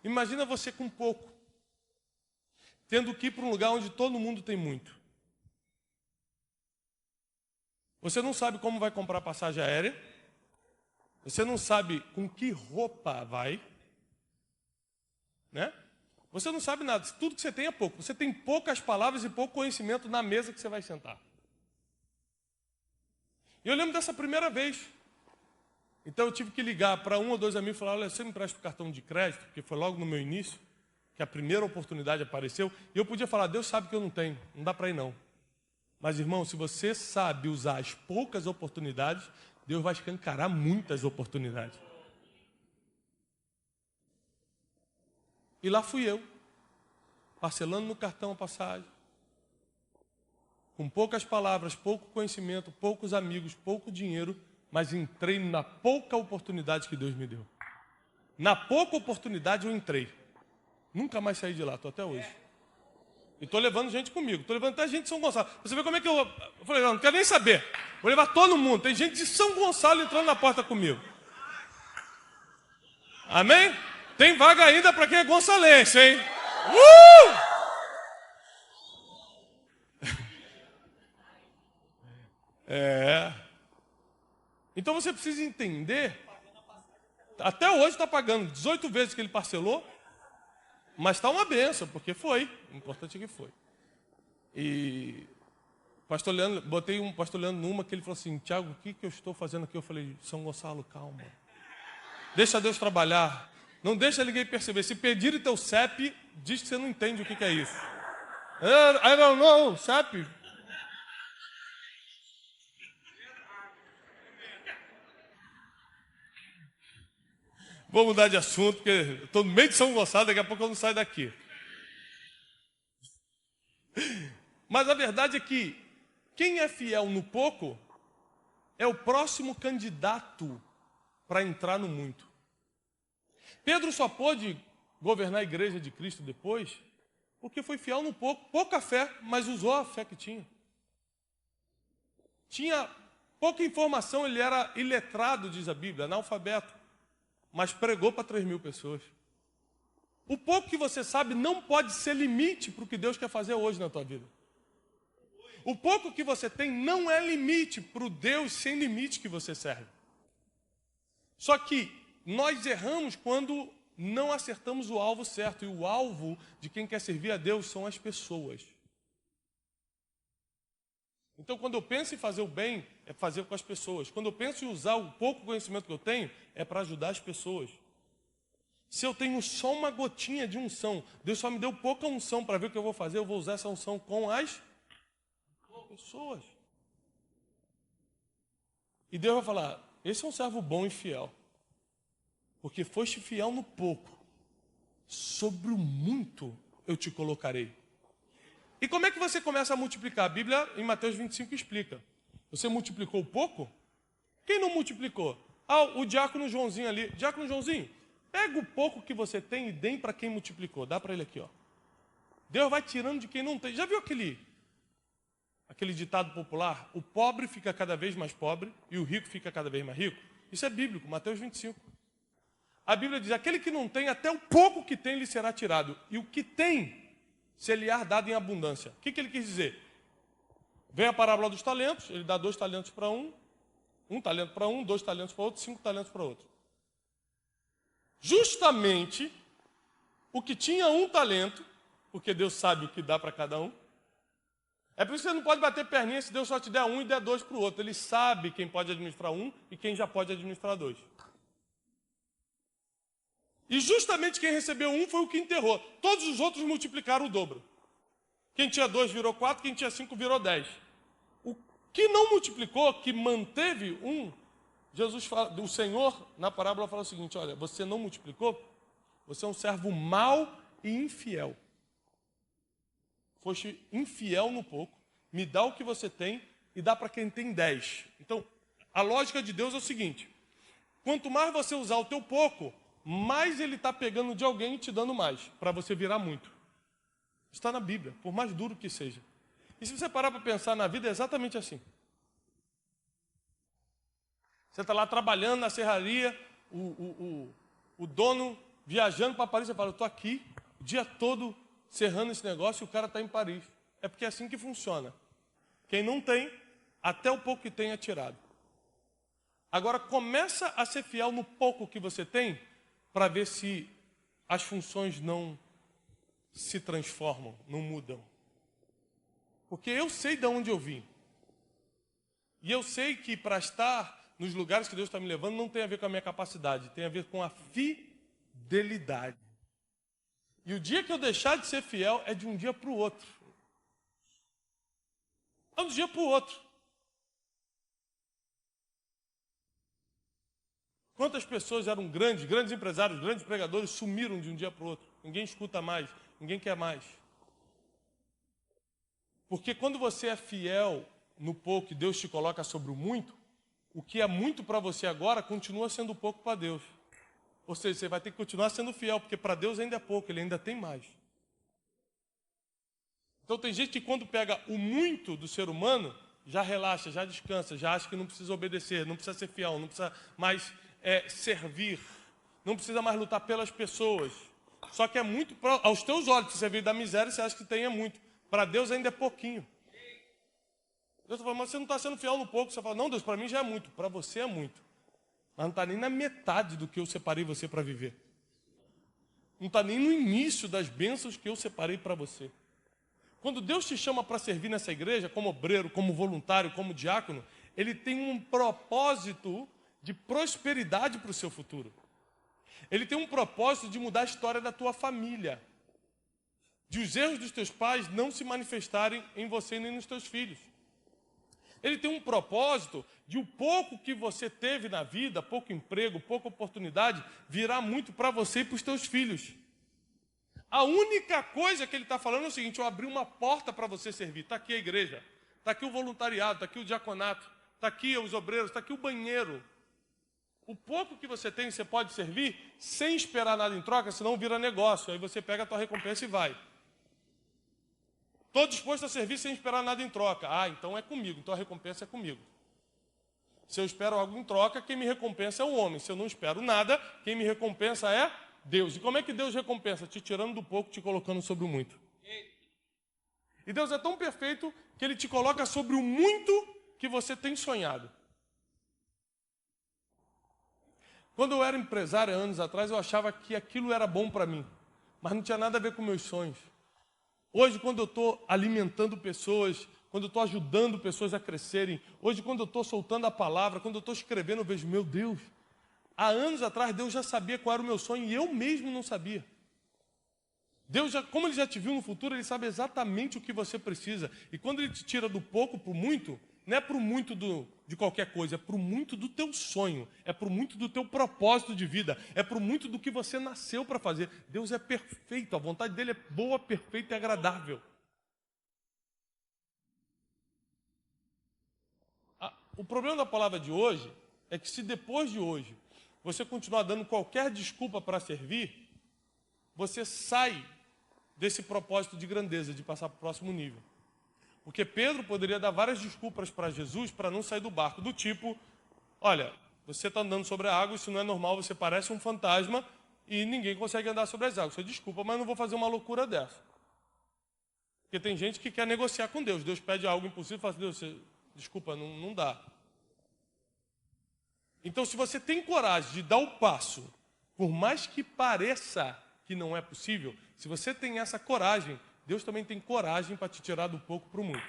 imagina você com pouco, tendo que ir para um lugar onde todo mundo tem muito. Você não sabe como vai comprar passagem aérea, você não sabe com que roupa vai, né? Você não sabe nada, tudo que você tem é pouco. Você tem poucas palavras e pouco conhecimento na mesa que você vai sentar. E eu lembro dessa primeira vez. Então eu tive que ligar para um ou dois amigos e falar, olha, você me empresta o cartão de crédito, porque foi logo no meu início, que a primeira oportunidade apareceu, e eu podia falar, Deus sabe que eu não tenho, não dá para ir não. Mas, irmão, se você sabe usar as poucas oportunidades, Deus vai escancarar muitas oportunidades. E lá fui eu, parcelando no cartão a passagem, com poucas palavras, pouco conhecimento, poucos amigos, pouco dinheiro, mas entrei na pouca oportunidade que Deus me deu. Na pouca oportunidade eu entrei. Nunca mais saí de lá, estou até hoje. E estou levando gente comigo, estou levando até gente de São Gonçalo. Você vê como é que eu falei, não quero nem saber. Vou levar todo mundo. Tem gente de São Gonçalo entrando na porta comigo. Amém? Tem vaga ainda para quem é gonçalense, hein? Então você precisa entender, até hoje está pagando 18 vezes que ele parcelou, mas está uma benção, porque foi, o importante é que foi. E pastor Leandro, botei um pastor Leandro numa que ele falou assim, Tiago, o que eu estou fazendo aqui? Eu falei, São Gonçalo, calma. Deixa Deus trabalhar. Não deixa ninguém perceber. Se pedirem teu CEP, diz que você não entende o que é isso. I don't know, CEP. Vou mudar de assunto, porque estou no meio de São Gonçalo, daqui a pouco eu não saio daqui. Mas a verdade é que quem é fiel no pouco é o próximo candidato para entrar no muito. Pedro só pôde governar a igreja de Cristo depois porque foi fiel no pouco. Pouca fé, mas usou a fé que tinha. Tinha pouca informação, ele era iletrado, diz a Bíblia, analfabeto. Mas pregou para 3.000 pessoas. O pouco que você sabe não pode ser limite para o que Deus quer fazer hoje na tua vida. O pouco que você tem não é limite para o Deus sem limite que você serve. Só que nós erramos quando não acertamos o alvo certo. E o alvo de quem quer servir a Deus são as pessoas. Então, quando eu penso em fazer o bem, é fazer com as pessoas. Quando eu penso em usar o pouco conhecimento que eu tenho, é para ajudar as pessoas. Se eu tenho só uma gotinha de unção, Deus só me deu pouca unção para ver o que eu vou fazer, eu vou usar essa unção com as pessoas. E Deus vai falar, esse é um servo bom e fiel. Porque foste fiel no pouco. Sobre o muito, eu te colocarei. E como é que você começa a multiplicar? A Bíblia, em Mateus 25, explica. Você multiplicou pouco? Quem não multiplicou? Ah, o diácono Joãozinho ali. Diácono Joãozinho, pega o pouco que você tem e dê para quem multiplicou. Dá para ele aqui, ó. Deus vai tirando de quem não tem. Já viu aquele ditado popular? O pobre fica cada vez mais pobre e o rico fica cada vez mais rico. Isso é bíblico, Mateus 25. A Bíblia diz, aquele que não tem, até o pouco que tem lhe será tirado. E o que tem, se lhe há dado em abundância. O que ele quis dizer? Vem a parábola dos talentos, ele dá 2 talentos para um talento para um, 2 talentos para outro, 5 talentos para outro. Justamente o que tinha 1 talento, porque Deus sabe o que dá para cada um. É por isso que você não pode bater perninha se Deus só te der 1 e der 2 para o outro. Ele sabe quem pode administrar 1 e quem já pode administrar 2. E justamente quem recebeu 1 foi o que enterrou. Todos os outros multiplicaram o dobro. Quem tinha 2 virou 4, quem tinha 5 virou 10. O que não multiplicou, que manteve 1, Jesus fala, o Senhor, na parábola, fala o seguinte, olha, você não multiplicou, você é um servo mau e infiel. Foste infiel no pouco, me dá o que você tem e dá para quem tem 10. Então, a lógica de Deus é o seguinte, quanto mais você usar o teu pouco, mais ele está pegando de alguém e te dando mais, para você virar muito. Está na Bíblia, por mais duro que seja. E se você parar para pensar na vida, é exatamente assim. Você está lá trabalhando na serraria, o dono viajando para Paris, você fala, eu estou aqui o dia todo serrando esse negócio e o cara está em Paris. É porque é assim que funciona. Quem não tem, até o pouco que tem é tirado. Agora, começa a ser fiel no pouco que você tem, para ver se as funções não se transformam, não mudam. Porque eu sei de onde eu vim. E eu sei que para estar nos lugares que Deus está me levando não tem a ver com a minha capacidade, tem a ver com a fidelidade. E o dia que eu deixar de ser fiel é de um dia para o outro. É de um dia para o outro. Quantas pessoas eram grandes empresários, grandes pregadores, sumiram de um dia para o outro. Ninguém escuta mais, ninguém quer mais. Porque quando você é fiel no pouco e Deus te coloca sobre o muito, o que é muito para você agora continua sendo pouco para Deus. Ou seja, você vai ter que continuar sendo fiel, porque para Deus ainda é pouco, Ele ainda tem mais. Então tem gente que quando pega o muito do ser humano, já relaxa, já descansa, já acha que não precisa obedecer, não precisa ser fiel, não precisa mais servir, não precisa mais lutar pelas pessoas. Só que é muito, aos teus olhos, se você veio da miséria, você acha que tem é muito. Para Deus ainda é pouquinho. Deus está falando, mas você não está sendo fiel no pouco. Você fala, não, Deus, para mim já é muito. Para você é muito. Mas não está nem na metade do que eu separei você para viver. Não está nem no início das bênçãos que eu separei para você. Quando Deus te chama para servir nessa igreja, como obreiro, como voluntário, como diácono, Ele tem um propósito de prosperidade para o seu futuro. Ele tem um propósito de mudar a história da tua família. De os erros dos teus pais não se manifestarem em você nem nos teus filhos. Ele tem um propósito de o pouco que você teve na vida, pouco emprego, pouca oportunidade, virar muito para você e para os teus filhos. A única coisa que ele está falando é o seguinte, eu abri uma porta para você servir. Está aqui a igreja, está aqui o voluntariado, está aqui o diaconato, está aqui os obreiros, está aqui o banheiro. O pouco que você tem, você pode servir sem esperar nada em troca, senão vira negócio. Aí você pega a tua recompensa e vai. Estou disposto a servir sem esperar nada em troca. Ah, então é comigo, então a recompensa é comigo. Se eu espero algo em troca, quem me recompensa é o homem. Se eu não espero nada, quem me recompensa é Deus. E como é que Deus recompensa? Te tirando do pouco, te colocando sobre o muito. E Deus é tão perfeito que Ele te coloca sobre o muito que você tem sonhado. Quando eu era empresário, anos atrás, eu achava que aquilo era bom para mim. Mas não tinha nada a ver com meus sonhos. Hoje, quando eu estou alimentando pessoas, quando eu estou ajudando pessoas a crescerem, hoje, quando eu estou soltando a palavra, quando eu estou escrevendo, eu vejo, meu Deus, há anos atrás, Deus já sabia qual era o meu sonho e eu mesmo não sabia. Deus, como Ele já te viu no futuro, Ele sabe exatamente o que você precisa. E quando Ele te tira do pouco para o muito, não é para o muito de qualquer coisa, é para o muito do teu sonho, é para o muito do teu propósito de vida, é para o muito do que você nasceu para fazer. Deus é perfeito, a vontade dele é boa, perfeita e agradável. O problema da palavra de hoje é que se depois de hoje você continuar dando qualquer desculpa para servir, você sai desse propósito de grandeza, de passar para o próximo nível. Porque Pedro poderia dar várias desculpas para Jesus para não sair do barco, do tipo, olha, você está andando sobre a água, isso não é normal, você parece um fantasma e ninguém consegue andar sobre as águas. Você desculpa, mas não vou fazer uma loucura dessa. Porque tem gente que quer negociar com Deus. Deus pede algo impossível e fala assim, Deus, desculpa, não dá. Então, se você tem coragem de dar o passo, por mais que pareça que não é possível, se você tem essa coragem, Deus também tem coragem para te tirar do pouco para o muito.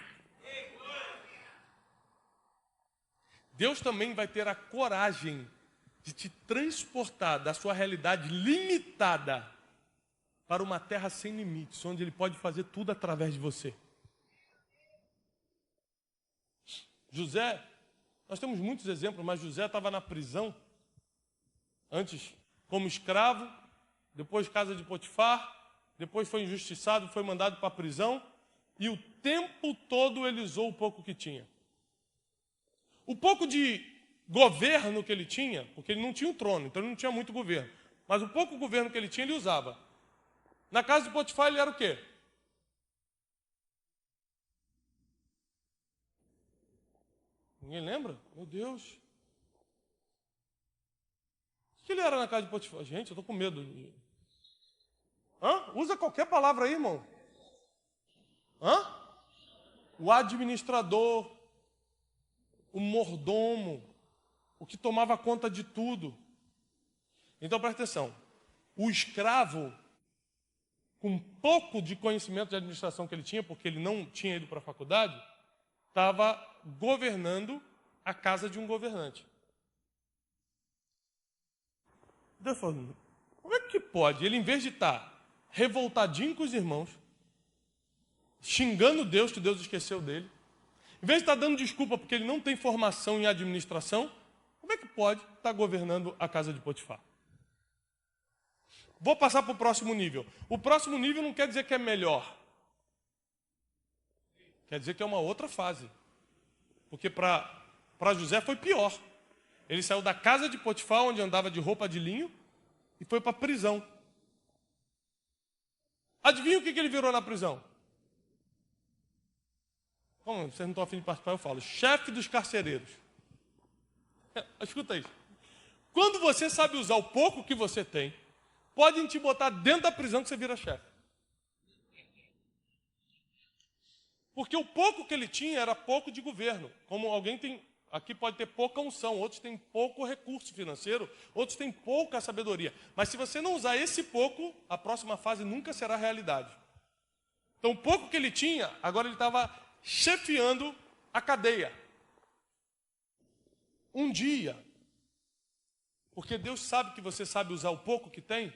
Deus também vai ter a coragem de te transportar da sua realidade limitada para uma terra sem limites, onde Ele pode fazer tudo através de você. José, nós temos muitos exemplos, mas José estava na prisão, antes como escravo, depois casa de Potifar, depois foi injustiçado, foi mandado para a prisão, e o tempo todo ele usou o pouco que tinha. O pouco de governo que ele tinha, porque ele não tinha um trono, então ele não tinha muito governo, mas o pouco governo que ele tinha, ele usava. Na casa de Potifar ele era o quê? Ninguém lembra? Meu Deus. O que ele era na casa de Potifar? Gente, eu estou com medo. Usa qualquer palavra aí, irmão. O administrador, o mordomo, o que tomava conta de tudo. Então, presta atenção. O escravo, com pouco de conhecimento de administração que ele tinha, porque ele não tinha ido para a faculdade, estava governando a casa de um governante. Deus falou, como é que pode? Ele, em vez de estar revoltadinho com os irmãos, xingando Deus, que Deus esqueceu dele, em vez de estar dando desculpa porque ele não tem formação em administração, como é que pode estar governando a casa de Potifar? Vou passar para o próximo nível. O próximo nível não quer dizer que é melhor. Quer dizer que é uma outra fase. Porque para José foi pior. Ele saiu da casa de Potifar, onde andava de roupa de linho, e foi para a prisão. Adivinha o que ele virou na prisão? Como vocês não estão a fim de participar, eu falo. Chefe dos carcereiros. Escuta isso. Quando você sabe usar o pouco que você tem, podem te botar dentro da prisão que você vira chefe. Porque o pouco que ele tinha era pouco de governo. Como alguém tem, aqui pode ter pouca unção, outros têm pouco recurso financeiro, outros têm pouca sabedoria. Mas se você não usar esse pouco, a próxima fase nunca será realidade. Então o pouco que ele tinha, agora ele estava chefiando a cadeia. Um dia, porque Deus sabe que você sabe usar o pouco que tem,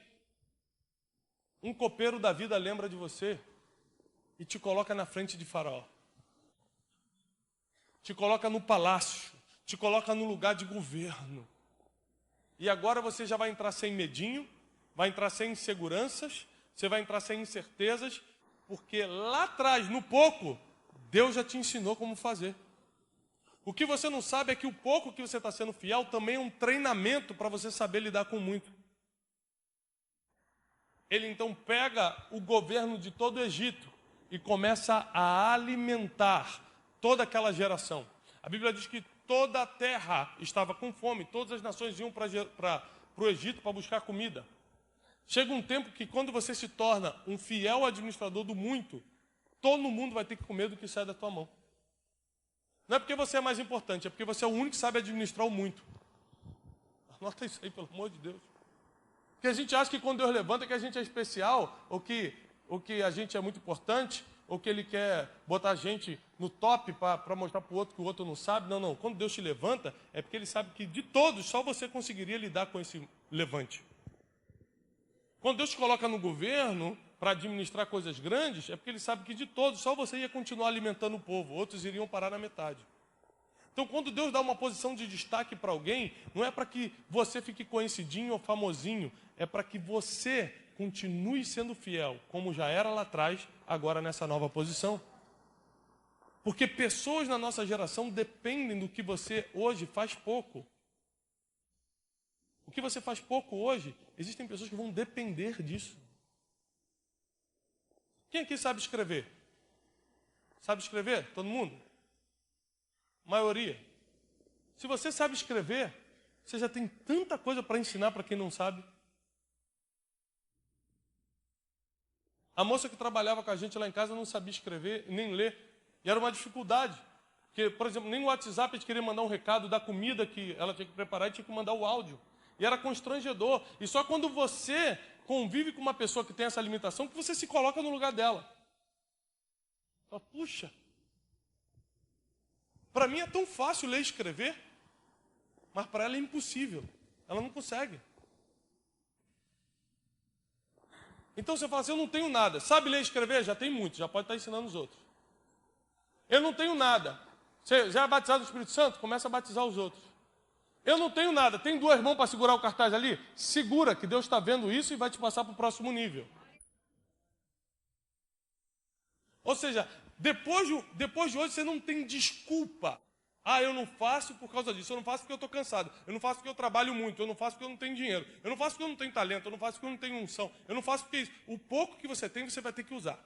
um copeiro da vida lembra de você e te coloca na frente de Faraó. Te coloca no palácio, te coloca no lugar de governo. E agora você já vai entrar sem medinho, vai entrar sem inseguranças, você vai entrar sem incertezas, porque lá atrás, no pouco, Deus já te ensinou como fazer. O que você não sabe é que o pouco que você está sendo fiel também é um treinamento para você saber lidar com muito. Ele então pega o governo de todo o Egito e começa a alimentar toda aquela geração. A Bíblia diz que toda a terra estava com fome, todas as nações iam para o Egito para buscar comida. Chega um tempo que quando você se torna um fiel administrador do muito, todo mundo vai ter que comer do que sai da tua mão. Não é porque você é mais importante, é porque você é o único que sabe administrar o muito. Anota isso aí, pelo amor de Deus. Porque a gente acha que quando Deus levanta que a gente é especial, ou que a gente é muito importante, ou que Ele quer botar a gente no top para mostrar para o outro que o outro não sabe. Não. Quando Deus te levanta, é porque Ele sabe que de todos, só você conseguiria lidar com esse levante. Quando Deus te coloca no governo para administrar coisas grandes, é porque Ele sabe que de todos, só você ia continuar alimentando o povo, outros iriam parar na metade. Então, quando Deus dá uma posição de destaque para alguém, não é para que você fique conhecidinho ou famosinho, é para que você continue sendo fiel, como já era lá atrás, agora nessa nova posição. Porque pessoas na nossa geração dependem do que você hoje faz pouco. O que você faz pouco hoje, existem pessoas que vão depender disso. Quem aqui sabe escrever? Sabe escrever? Todo mundo? Maioria. Se você sabe escrever, você já tem tanta coisa para ensinar para quem não sabe. A moça que trabalhava com a gente lá em casa não sabia escrever nem ler. E era uma dificuldade. Porque, por exemplo, nem no WhatsApp a gente queria mandar um recado da comida que ela tinha que preparar e tinha que mandar o áudio. E era constrangedor. E só quando você convive com uma pessoa que tem essa limitação que você se coloca no lugar dela. Fala, puxa, para mim é tão fácil ler e escrever, mas para ela é impossível. Ela não consegue. Então você fala assim, eu não tenho nada. Sabe ler e escrever? Já tem muito, já pode estar ensinando os outros. Eu não tenho nada. Você já é batizado no Espírito Santo? Começa a batizar os outros. Eu não tenho nada. Tem 2 mãos para segurar o cartaz ali? Segura, que Deus está vendo isso e vai te passar para o próximo nível. Ou seja, depois de hoje você não tem desculpa. Ah, eu não faço por causa disso, eu não faço porque eu estou cansado, eu não faço porque eu trabalho muito, eu não faço porque eu não tenho dinheiro, eu não faço porque eu não tenho talento, eu não faço porque eu não tenho unção, eu não faço porque isso. O pouco que você tem, você vai ter que usar.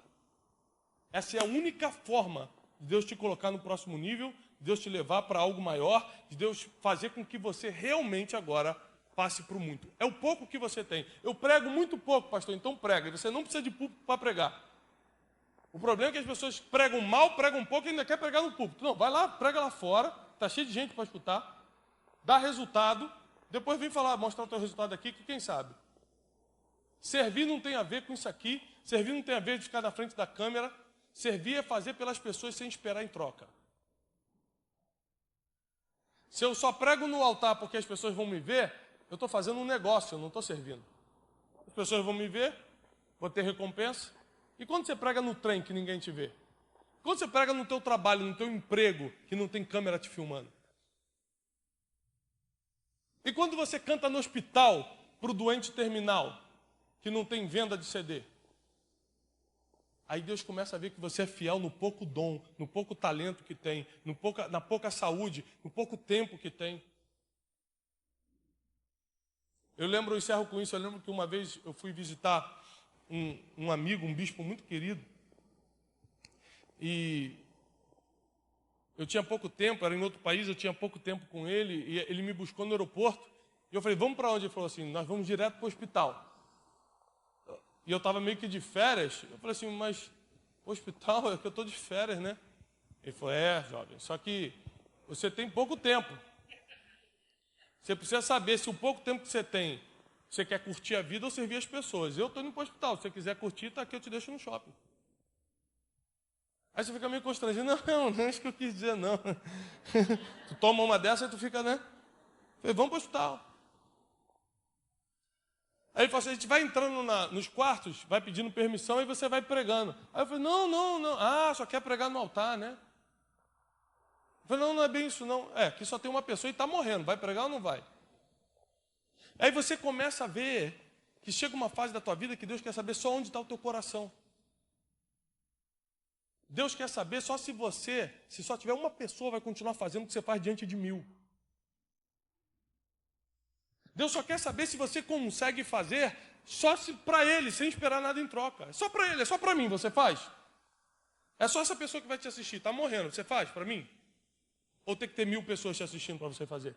Essa é a única forma de Deus te colocar no próximo nível, de Deus te levar para algo maior, de Deus fazer com que você realmente agora passe para o muito. É o pouco que você tem. Eu prego muito pouco, pastor, então prega. E você não precisa de púlpito para pregar. O problema é que as pessoas pregam mal, pregam pouco e ainda quer pregar no púlpito. Não, vai lá, prega lá fora, está cheio de gente para escutar, dá resultado, depois vem falar, mostrar o teu resultado aqui, que quem sabe. Servir não tem a ver com isso aqui, servir não tem a ver de ficar na frente da câmera, servir é fazer pelas pessoas sem esperar em troca. Se eu só prego no altar porque as pessoas vão me ver, eu estou fazendo um negócio, eu não estou servindo. As pessoas vão me ver, vou ter recompensa. E quando você prega no trem que ninguém te vê? Quando você prega no teu trabalho, no teu emprego, que não tem câmera te filmando? E quando você canta no hospital para o doente terminal, que não tem venda de CD? Aí Deus começa a ver que você é fiel no pouco dom, no pouco talento que tem, na pouca saúde, no pouco tempo que tem. Eu encerro com isso, eu lembro que uma vez eu fui visitar um amigo, um bispo muito querido, e eu tinha pouco tempo, era em outro país, eu tinha pouco tempo com ele, e ele me buscou no aeroporto, e eu falei, vamos para onde? Ele falou assim, nós vamos direto para o hospital. E eu estava meio que de férias, eu falei assim, mas o hospital é que eu estou de férias, né? Ele falou, jovem, só que você tem pouco tempo. Você precisa saber se o pouco tempo que você tem, você quer curtir a vida ou servir as pessoas. Eu estou indo para o hospital, se você quiser curtir, está aqui, eu te deixo no shopping. Aí você fica meio constrangido, não é isso que eu quis dizer, não. Tu toma uma dessa e tu fica, né? Eu falei, vamos para o hospital. Aí ele falou assim, a gente vai entrando nos quartos, vai pedindo permissão e você vai pregando. Aí eu falei, não. Ah, só quer pregar no altar, né? Eu falei, não é bem isso não. Aqui só tem uma pessoa e está morrendo, vai pregar ou não vai? Aí você começa a ver que chega uma fase da tua vida que Deus quer saber só onde está o teu coração. Deus quer saber só se só tiver uma pessoa, vai continuar fazendo o que você faz diante de 1000. Deus só quer saber se você consegue fazer só para Ele, sem esperar nada em troca. É só para Ele, é só para mim, você faz? É só essa pessoa que vai te assistir, está morrendo, você faz para mim? Ou tem que ter 1000 pessoas te assistindo para você fazer?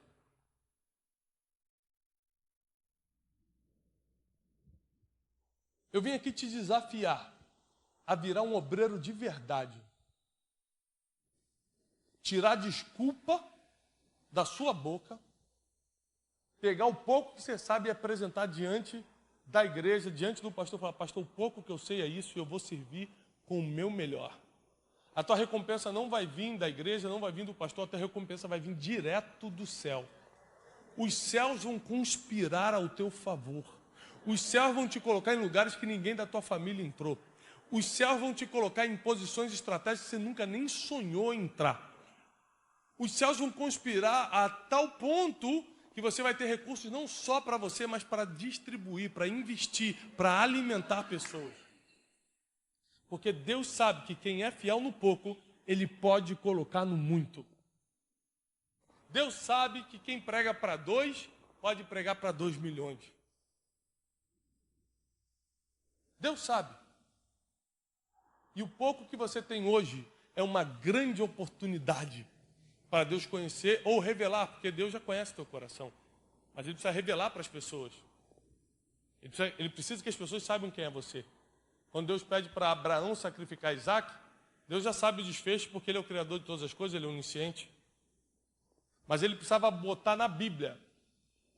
Eu vim aqui te desafiar a virar um obreiro de verdade. Tirar desculpa da sua boca, pegar o pouco que você sabe e apresentar diante da igreja, diante do pastor, falar, pastor, o pouco que eu sei é isso e eu vou servir com o meu melhor. A tua recompensa não vai vir da igreja, não vai vir do pastor, a tua recompensa vai vir direto do céu. Os céus vão conspirar ao teu favor. Os céus vão te colocar em lugares que ninguém da tua família entrou. Os céus vão te colocar em posições estratégicas que você nunca nem sonhou em entrar. Os céus vão conspirar a tal ponto que você vai ter recursos não só para você, mas para distribuir, para investir, para alimentar pessoas. Porque Deus sabe que quem é fiel no pouco, Ele pode colocar no muito. Deus sabe que quem prega para 2, pode pregar para 2 milhões. Deus sabe. E o pouco que você tem hoje é uma grande oportunidade para Deus conhecer ou revelar, porque Deus já conhece o teu coração. Mas Ele precisa revelar para as pessoas. Ele precisa que as pessoas saibam quem é você. Quando Deus pede para Abraão sacrificar Isaac, Deus já sabe o desfecho, porque Ele é o Criador de todas as coisas, Ele é onisciente. Mas Ele precisava botar na Bíblia.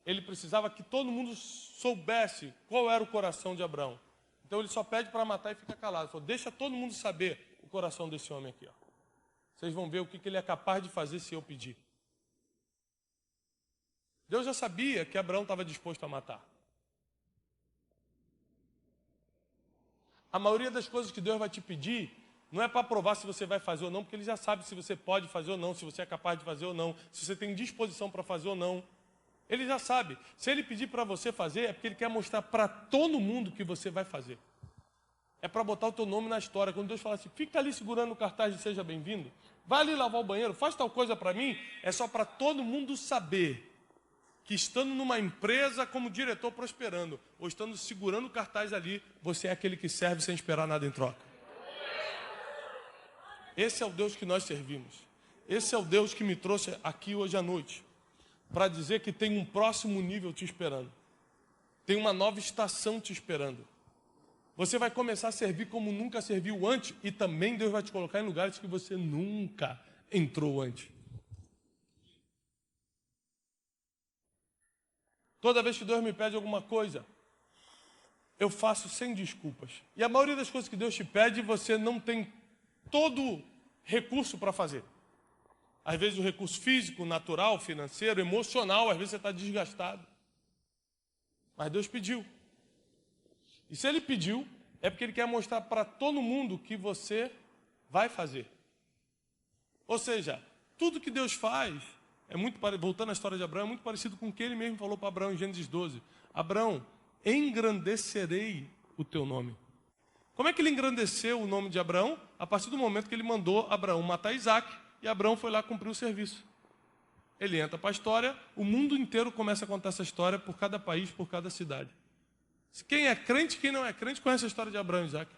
Ele precisava que todo mundo soubesse qual era o coração de Abraão. Então Ele só pede para matar e fica calado. Ele falou, deixa todo mundo saber o coração desse homem aqui. Ó. Vocês vão ver o que ele é capaz de fazer se eu pedir. Deus já sabia que Abraão estava disposto a matar. A maioria das coisas que Deus vai te pedir não é para provar se você vai fazer ou não, porque Ele já sabe se você pode fazer ou não, se você é capaz de fazer ou não, se você tem disposição para fazer ou não. Ele já sabe. Se Ele pedir para você fazer, é porque Ele quer mostrar para todo mundo que você vai fazer. É para botar o teu nome na história. Quando Deus fala assim, fica ali segurando o cartaz de seja bem-vindo, vai ali lavar o banheiro, faz tal coisa para mim, é só para todo mundo saber que estando numa empresa como diretor prosperando, ou estando segurando o cartaz ali, você é aquele que serve sem esperar nada em troca. Esse é o Deus que nós servimos. Esse é o Deus que me trouxe aqui hoje à noite, para dizer que tem um próximo nível te esperando. Tem uma nova estação te esperando. Você vai começar a servir como nunca serviu antes, e também Deus vai te colocar em lugares que você nunca entrou antes. Toda vez que Deus me pede alguma coisa, eu faço sem desculpas. E a maioria das coisas que Deus te pede, você não tem todo recurso para fazer. Às vezes o recurso físico, natural, financeiro, emocional, às vezes você está desgastado. Mas Deus pediu. E se Ele pediu, é porque Ele quer mostrar para todo mundo que você vai fazer. Ou seja, tudo que Deus faz, voltando à história de Abraão, é muito parecido com o que Ele mesmo falou para Abraão em Gênesis 12. Abraão, engrandecerei o teu nome. Como é que Ele engrandeceu o nome de Abraão? A partir do momento que Ele mandou Abraão matar Isaac, e Abraão foi lá cumprir o serviço. Ele entra para a história, o mundo inteiro começa a contar essa história por cada país, por cada cidade. Quem é crente, quem não é crente, conhece a história de Abraão e Isaac.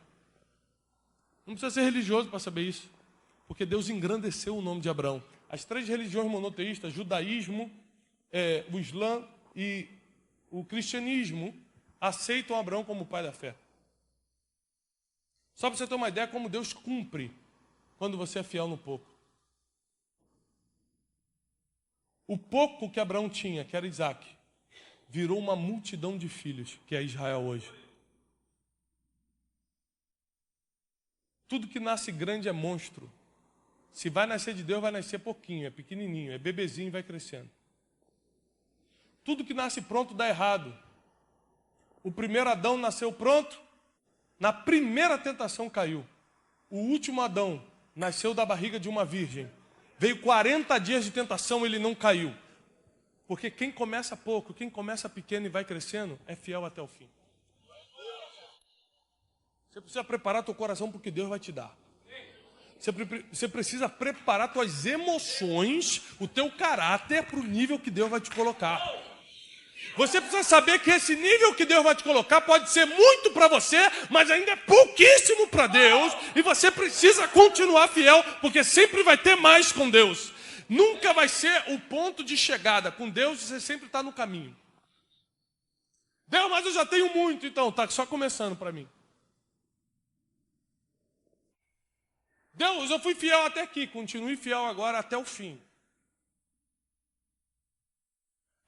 Não precisa ser religioso para saber isso. Porque Deus engrandeceu o nome de Abraão. As 3 religiões monoteístas, judaísmo, o islã e o cristianismo, aceitam Abraão como pai da fé. Só para você ter uma ideia como Deus cumpre quando você é fiel no pouco. O pouco que Abraão tinha, que era Isaac, virou uma multidão de filhos, que é Israel hoje. Tudo que nasce grande é monstro. Se vai nascer de Deus, vai nascer pouquinho, é pequenininho, é bebezinho e vai crescendo. Tudo que nasce pronto dá errado. O primeiro Adão nasceu pronto, na primeira tentação caiu. O último Adão nasceu da barriga de uma virgem. Veio 40 dias de tentação, ele não caiu. Porque quem começa pouco, quem começa pequeno e vai crescendo, é fiel até o fim. Você precisa preparar teu coração para o que Deus vai te dar. Você precisa preparar tuas emoções, o teu caráter para o nível que Deus vai te colocar. Você precisa saber que esse nível que Deus vai te colocar pode ser muito para você, mas ainda é pouquíssimo para Deus. E você precisa continuar fiel, porque sempre vai ter mais com Deus. Nunca vai ser o ponto de chegada. Com Deus você sempre está no caminho. Deus, mas eu já tenho muito, então está só começando para mim. Deus, eu fui fiel até aqui, continue fiel agora até o fim.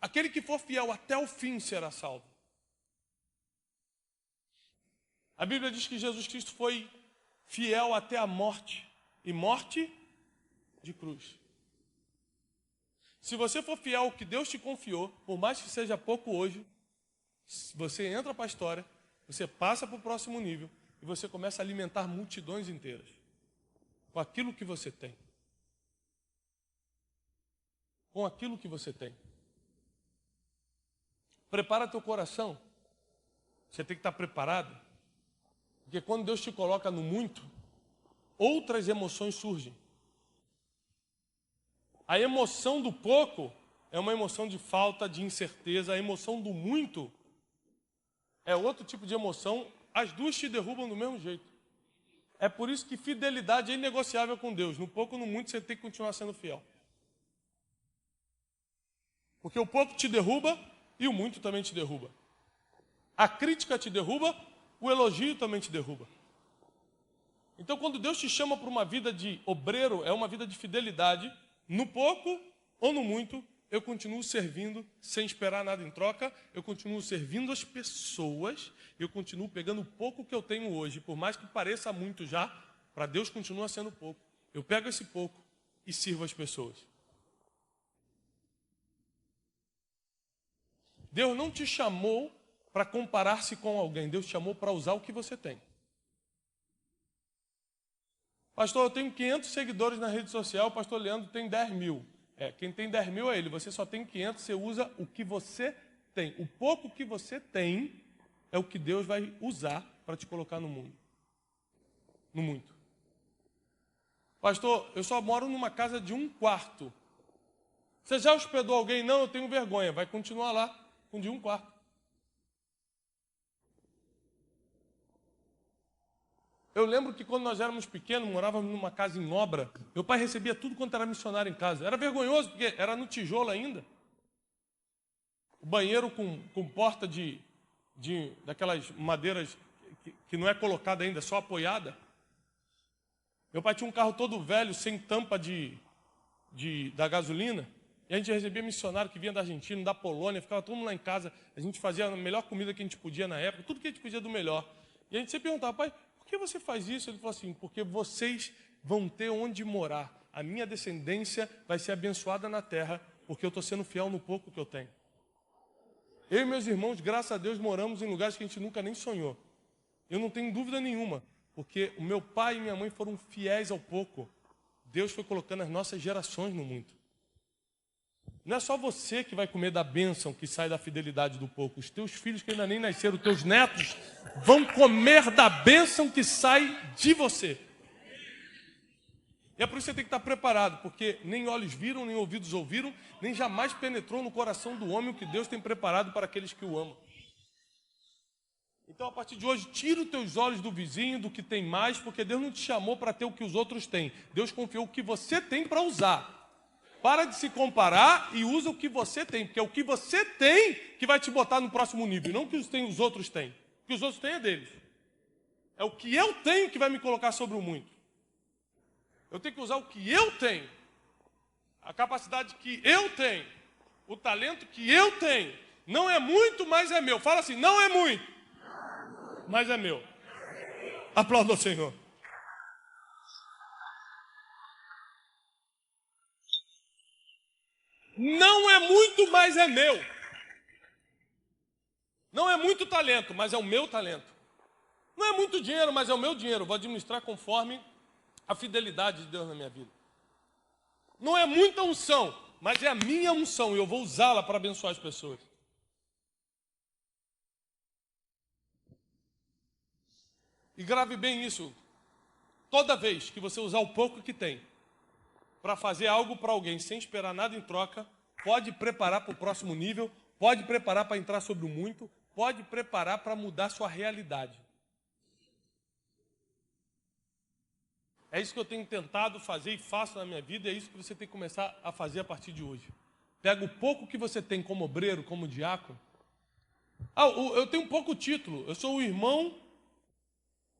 Aquele que for fiel até o fim será salvo. A Bíblia diz que Jesus Cristo foi fiel até a morte, e morte de cruz. Se você for fiel ao que Deus te confiou, por mais que seja pouco hoje, você entra para a história, você passa para o próximo nível, e você começa a alimentar multidões inteiras com aquilo que você tem. com aquilo que você tem. Prepara teu coração. Você tem que estar preparado. Porque quando Deus te coloca no muito, outras emoções surgem. A emoção do pouco é uma emoção de falta, de incerteza. A emoção do muito é outro tipo de emoção. As duas te derrubam do mesmo jeito. É por isso que fidelidade é inegociável com Deus. No pouco ou no muito você tem que continuar sendo fiel. Porque o pouco te derruba e o muito também te derruba. A crítica te derruba, o elogio também te derruba. Então, quando Deus te chama para uma vida de obreiro, é uma vida de fidelidade. No pouco ou no muito, eu continuo servindo sem esperar nada em troca. Eu continuo servindo as pessoas. Eu continuo pegando o pouco que eu tenho hoje. Por mais que pareça muito já, para Deus continua sendo pouco. Eu pego esse pouco e sirvo as pessoas. Deus não te chamou para comparar-se com alguém. Deus te chamou para usar o que você tem. Pastor, eu tenho 500 seguidores na rede social, o pastor Leandro tem 10 mil. Quem tem 10 mil é ele, você só tem 500, você usa o que você tem. O pouco que você tem é o que Deus vai usar para te colocar no mundo. No muito. Pastor, eu só moro numa casa de 1 quarto. Você já hospedou alguém? Não, eu tenho vergonha. Vai continuar lá com de 1 quarto. Eu lembro que quando nós éramos pequenos, morávamos numa casa em obra, meu pai recebia tudo quanto era missionário em casa. Era vergonhoso, porque era no tijolo ainda. O banheiro com porta daquelas madeiras que não é colocada ainda, só apoiada. Meu pai tinha um carro todo velho, sem tampa da gasolina. E a gente recebia missionário que vinha da Argentina, da Polônia, ficava todo mundo lá em casa. A gente fazia a melhor comida que a gente podia na época, tudo que a gente podia do melhor. E a gente sempre perguntava, pai, por que você faz isso? Ele falou assim, porque vocês vão ter onde morar. A minha descendência vai ser abençoada na terra, porque eu estou sendo fiel no pouco que eu tenho. Eu e meus irmãos, graças a Deus, moramos em lugares que a gente nunca nem sonhou. Eu não tenho dúvida nenhuma, porque o meu pai e minha mãe foram fiéis ao pouco. Deus foi colocando as nossas gerações no muito. Não é só você que vai comer da bênção que sai da fidelidade do pouco. Os teus filhos que ainda nem nasceram, os teus netos, vão comer da bênção que sai de você. E é por isso que você tem que estar preparado, porque nem olhos viram, nem ouvidos ouviram, nem jamais penetrou no coração do homem o que Deus tem preparado para aqueles que o amam. Então, a partir de hoje, tira os teus olhos do vizinho, do que tem mais, porque Deus não te chamou para ter o que os outros têm. Deus confiou o que você tem para usar. Para de se comparar e usa o que você tem, porque é o que você tem que vai te botar no próximo nível, não o que os outros têm. O que os outros têm é deles. É o que eu tenho que vai me colocar sobre o muito. Eu tenho que usar o que eu tenho, a capacidade que eu tenho, o talento que eu tenho. Não é muito, mas é meu. Fala assim, não é muito, mas é meu. Aplauda o Senhor. Não é muito, mas é meu. Não é muito talento, mas é o meu talento. Não é muito dinheiro, mas é o meu dinheiro. Vou administrar conforme a fidelidade de Deus na minha vida. Não é muita unção, mas é a minha unção e eu vou usá-la para abençoar as pessoas. E grave bem isso. Toda vez que você usar o pouco que tem para fazer algo para alguém sem esperar nada em troca, pode preparar para o próximo nível, pode preparar para entrar sobre o muito, pode preparar para mudar sua realidade. É isso que eu tenho tentado fazer e faço na minha vida, e é isso que você tem que começar a fazer a partir de hoje. Pega o pouco que você tem como obreiro, como diácono. Eu tenho um pouco título, eu sou o irmão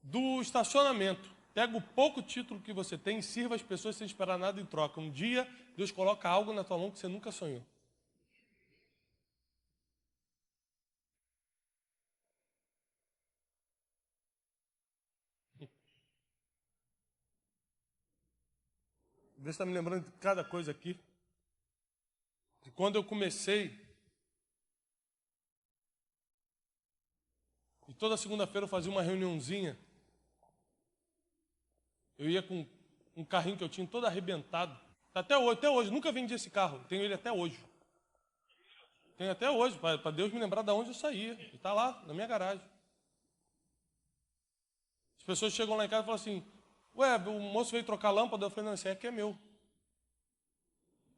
do estacionamento. Pega o pouco título que você tem e sirva as pessoas sem esperar nada em troca. Um dia, Deus coloca algo na tua mão que você nunca sonhou. Você está me lembrando de cada coisa aqui. De quando eu comecei, e toda segunda-feira eu fazia uma reuniãozinha. Eu ia com um carrinho que eu tinha todo arrebentado. Até hoje, nunca vendi esse carro, tenho ele até hoje. Tenho até hoje, para Deus me lembrar de onde eu saía. Ele está lá, na minha garagem. As pessoas chegam lá em casa e falam assim, ué, o moço veio trocar a lâmpada. Eu falei, não, esse aqui é meu.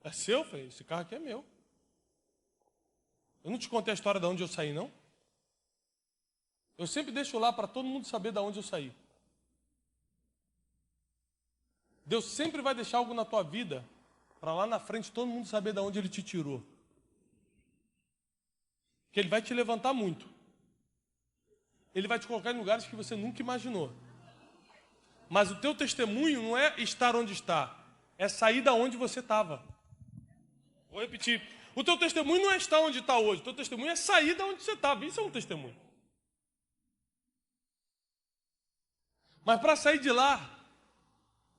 É seu? Eu falei, esse carro aqui é meu. Eu não te contei a história de onde eu saí, não? Eu sempre deixo lá para todo mundo saber de onde eu saí. Deus sempre vai deixar algo na tua vida, para lá na frente todo mundo saber de onde Ele te tirou. Que Ele vai te levantar muito. Ele vai te colocar em lugares que você nunca imaginou. Mas o teu testemunho não é estar onde está, é sair da onde você estava. Vou repetir. O teu testemunho não é estar onde está hoje, o teu testemunho é sair da onde você estava. Isso é um testemunho. Mas para sair de lá,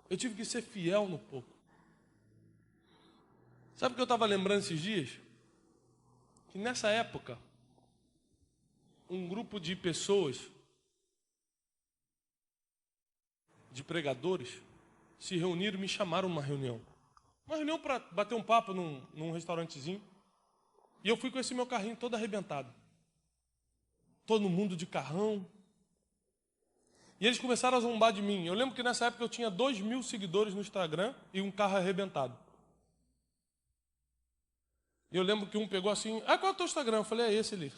eu tive que ser fiel no pouco. Sabe o que eu estava lembrando esses dias? Que nessa época, um grupo de pessoas, de pregadores, se reuniram e me chamaram numa reunião. Uma reunião para bater um papo num restaurantezinho. E eu fui com esse meu carrinho todo arrebentado. Todo mundo de carrão. E eles começaram a zombar de mim. Eu lembro que nessa época eu tinha 2.000 seguidores no Instagram e um carro arrebentado. E eu lembro que um pegou assim, qual é o teu Instagram? Eu falei, é esse ali.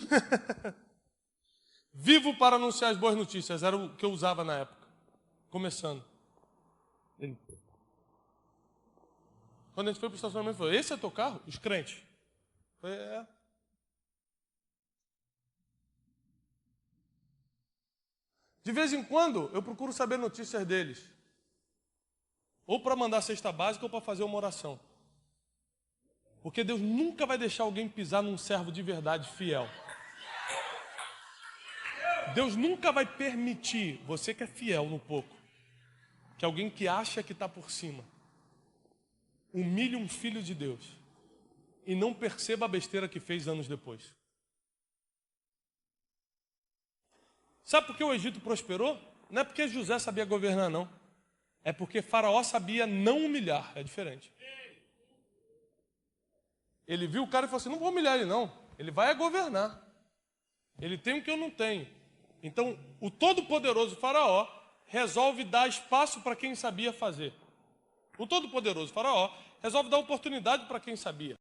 Vivo para anunciar as boas notícias, era o que eu usava na época. Começando. Quando a gente foi para o estacionamento, ele falou, esse é teu carro? Os crentes. Eu falei, é. De vez em quando, eu procuro saber notícias deles. Ou para mandar cesta básica ou para fazer uma oração. Porque Deus nunca vai deixar alguém pisar num servo de verdade fiel. Deus nunca vai permitir, você que é fiel no pouco, que alguém que acha que está por cima, humilhe um filho de Deus e não perceba a besteira que fez anos depois. Sabe por que o Egito prosperou? Não é porque José sabia governar, não. É porque Faraó sabia não humilhar. É diferente. Ele viu o cara e falou assim, não vou humilhar ele não. Ele vai governar. Ele tem o que eu não tenho. Então, o todo-poderoso Faraó resolve dar espaço para quem sabia fazer. O todo-poderoso Faraó resolve dar oportunidade para quem sabia.